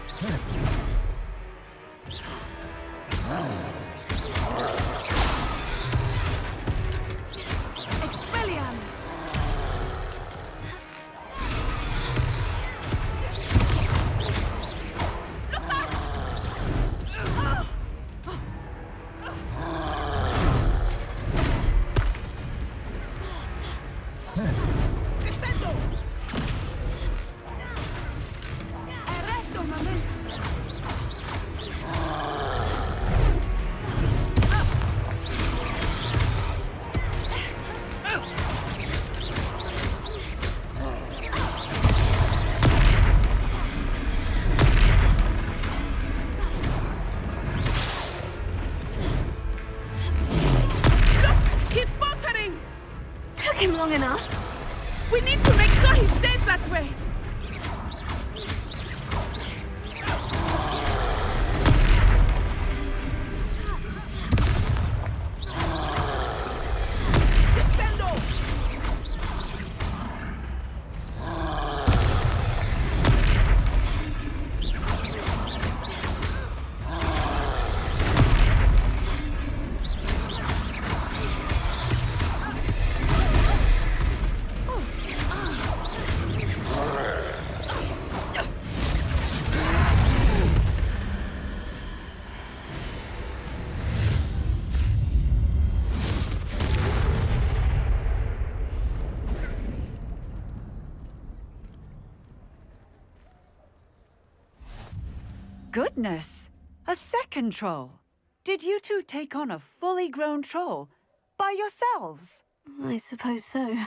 Goodness! A second troll! Did you two take on a fully grown troll by yourselves? I suppose so.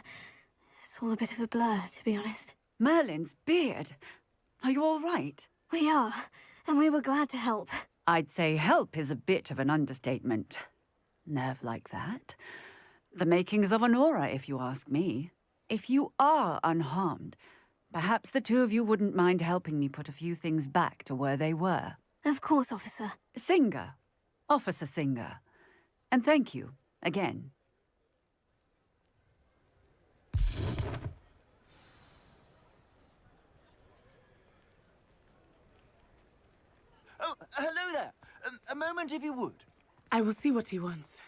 It's all a bit of a blur, to be honest. Merlin's beard. Are you all right? We are, and we were glad to help. I'd say help is a bit of an understatement. Nerve like that. The makings of an aura, if you ask me. If you are unharmed, perhaps the two of you wouldn't mind helping me put a few things back to where they were. Of course, officer. Singer. Officer Singer. And thank you, again. Oh, hello there. A moment if you would. I will see what he wants.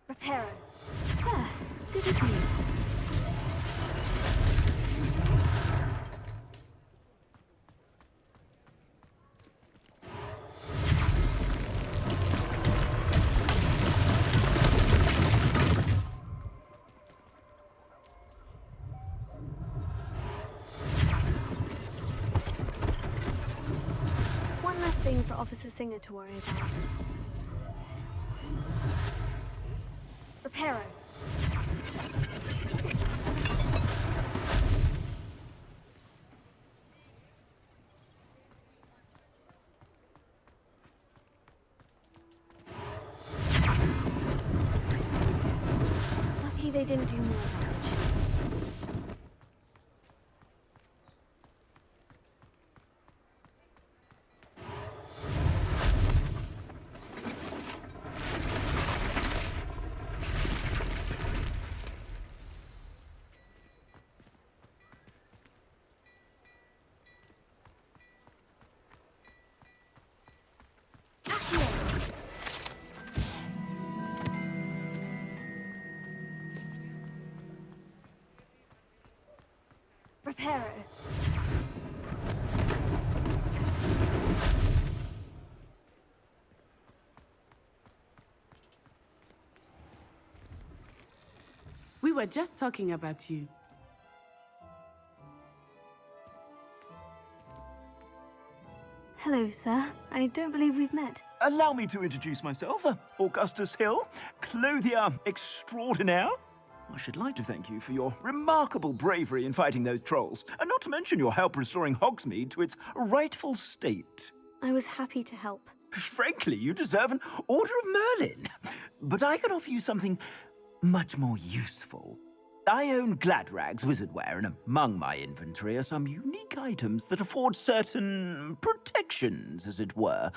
Reparo. Ah, good as new. One last thing for Officer Singer to worry about. Reparo. Lucky they didn't do more damage. Reparo. We were just talking about you. Hello, sir. I don't believe we've met. Allow me to introduce myself. Augustus Hill, clothier extraordinaire. I should like to thank you for your remarkable bravery in fighting those trolls, and not to mention your help restoring Hogsmeade to its rightful state. I was happy to help. Frankly, you deserve an Order of Merlin. But I can offer you something much more useful. I own Gladrag's wizardware, and among my inventory are some unique items that afford certain protections, as it were.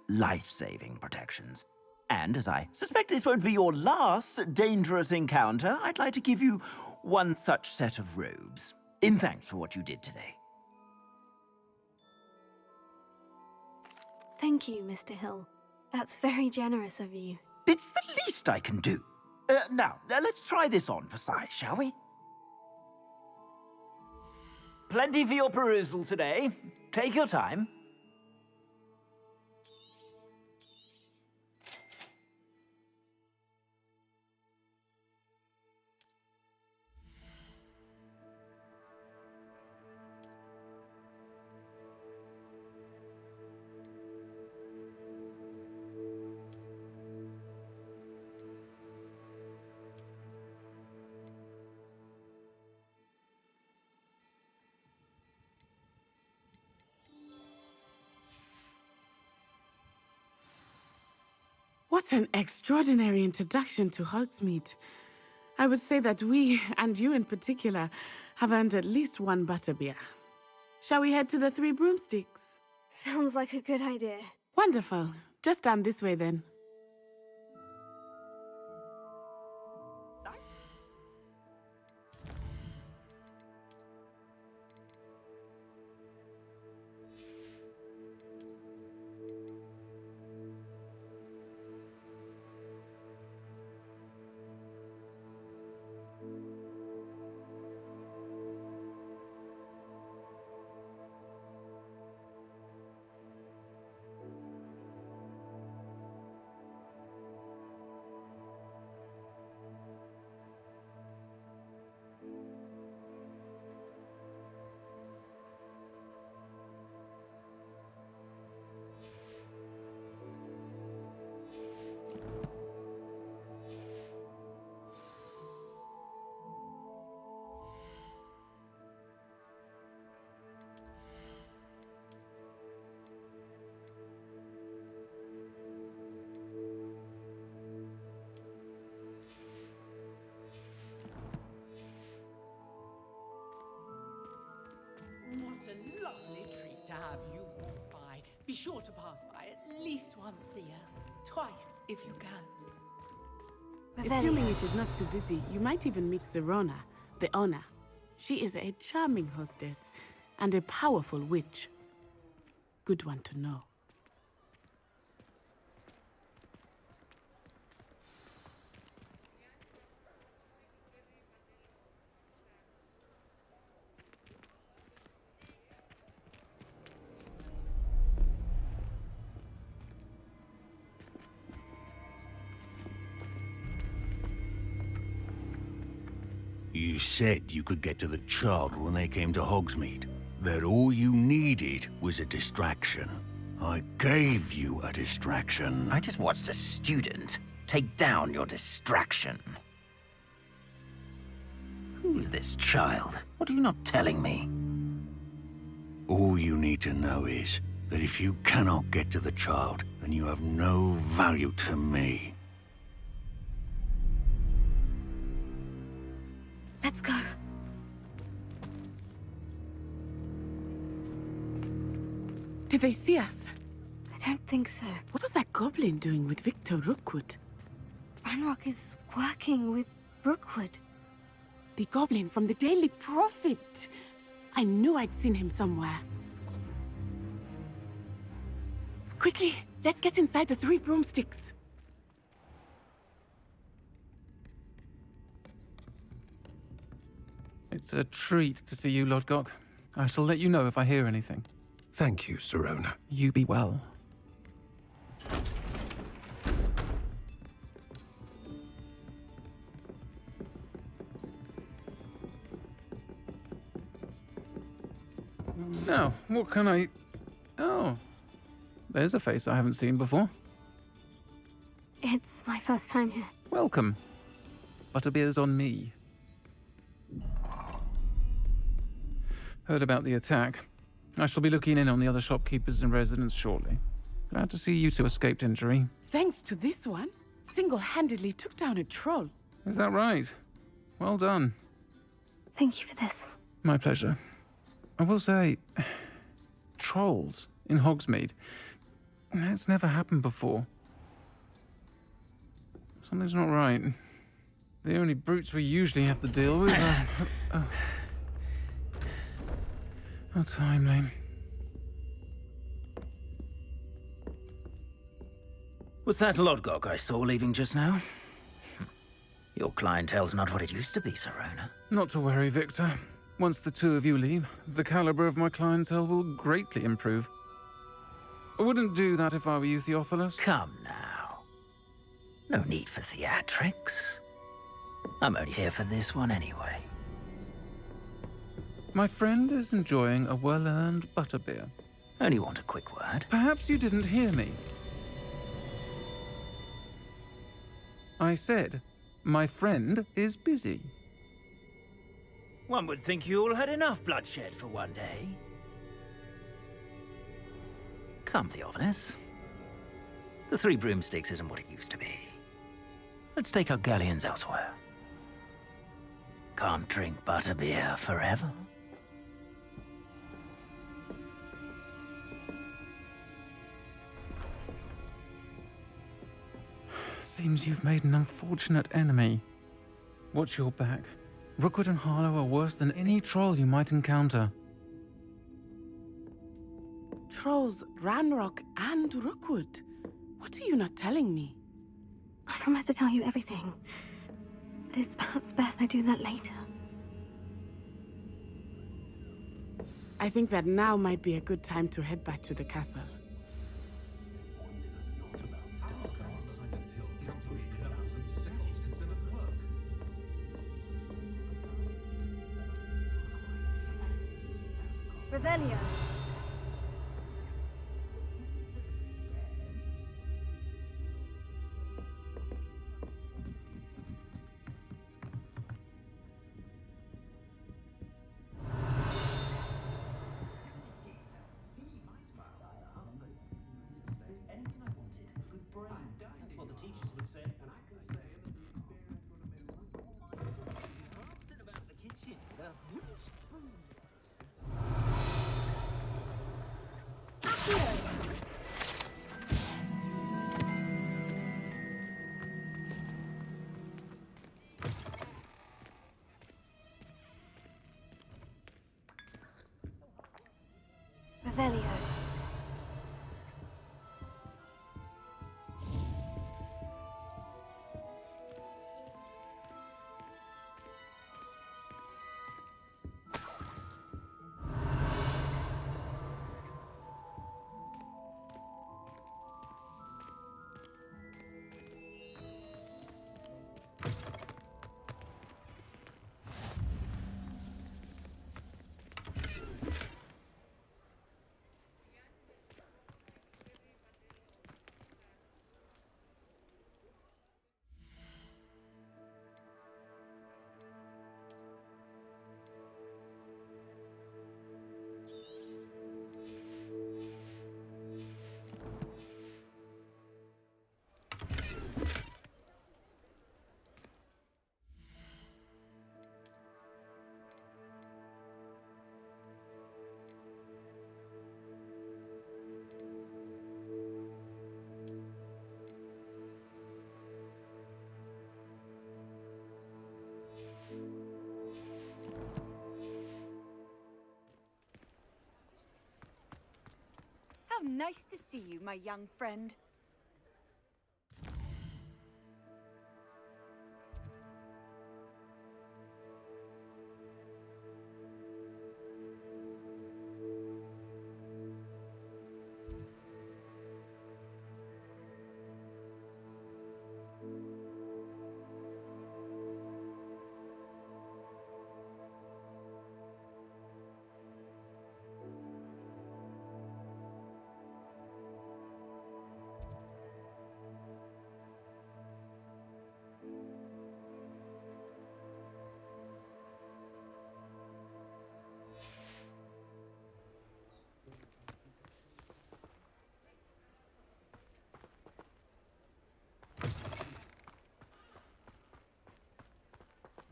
Life-saving protections. And as I suspect this won't be your last dangerous encounter, I'd like to give you one such set of robes, in thanks for what you did today. Thank you, Mr. Hill. That's very generous of you. It's the least I can do. Now, let's try this on for size, shall we? Plenty for your perusal today. Take your time. What an extraordinary introduction to Hogsmeade. I would say that we, and you in particular, have earned at least one butterbeer. Shall we head to the Three Broomsticks? Sounds like a good idea. Wonderful. Just down this way then. sure to pass by at least once a year. Twice, if you can. Assuming it is not too busy, you might even meet Serona, the owner. She is a charming hostess and a powerful witch. Good one to know. You said you could get to the child when they came to Hogsmeade. That all you needed was a distraction. I gave you a distraction. I just watched a student take down your distraction. Who is this child? What are you not telling me? All you need to know is that if you cannot get to the child, then you have no value to me. Let's go. Did they see us? I don't think so. What was that goblin doing with Victor Rookwood? Ranrock is working with Rookwood. The goblin from the Daily Prophet. I knew I'd seen him somewhere. Quickly, let's get inside the 3 broomsticks. It's a treat to see you, Lodgok. I shall let you know if I hear anything. Thank you, Serona. You be well. Now, what can I... Oh, there's a face I haven't seen before. It's my first time here. Welcome. Butterbeer's on me. Heard about the attack. I shall be looking in on the other shopkeepers and residents shortly. Glad to see you two escaped injury. Thanks to this one, single-handedly took down a troll. Is that right? Well done. Thank you for this. My pleasure. I will say, trolls in Hogsmeade. That's never happened before. Something's not right. The only brutes we usually have to deal with are... How timely. Was that Lodgok I saw leaving just now? Your clientele's not what it used to be, Serona. Not to worry, Victor. Once the two of you leave, the caliber of my clientele will greatly improve. I wouldn't do that if I were you, Theophilus. Come now. No need for theatrics. I'm only here for this one anyway. My friend is enjoying a well-earned butterbeer. Only want a quick word. Perhaps you didn't hear me. I said, my friend is busy. One would think you all had enough bloodshed for one day. Come, Theophilus. The 3 broomsticks isn't what it used to be. Let's take our galleons elsewhere. Can't drink butterbeer forever. Seems you've made an unfortunate enemy. Watch your back. Rookwood and Harlow are worse than any troll you might encounter. Trolls, Ranrock, and Rookwood. What are you not telling me? I promise to tell you everything. But it's perhaps best I do that later. I think that now might be a good time to head back to the castle. Revelio. nice to see you, my young friend.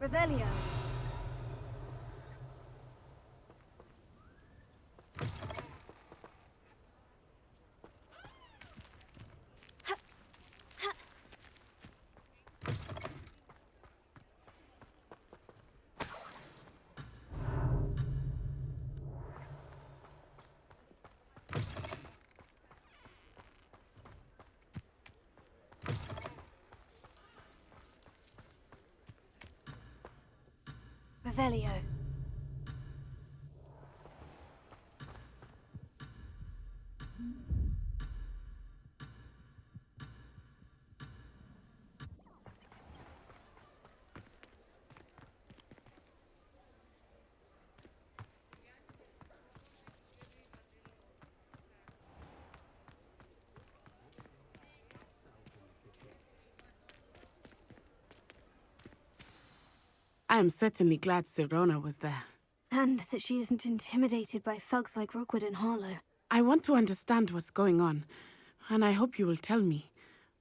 Revelio. Revelio. I am certainly glad Sirona was there. And that she isn't intimidated by thugs like Rookwood and Harlow. I want to understand what's going on, and I hope you will tell me.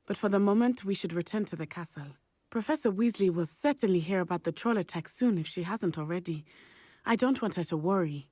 But for the moment, we should return to the castle. Professor Weasley will certainly hear about the troll attack soon if she hasn't already. I don't want her to worry.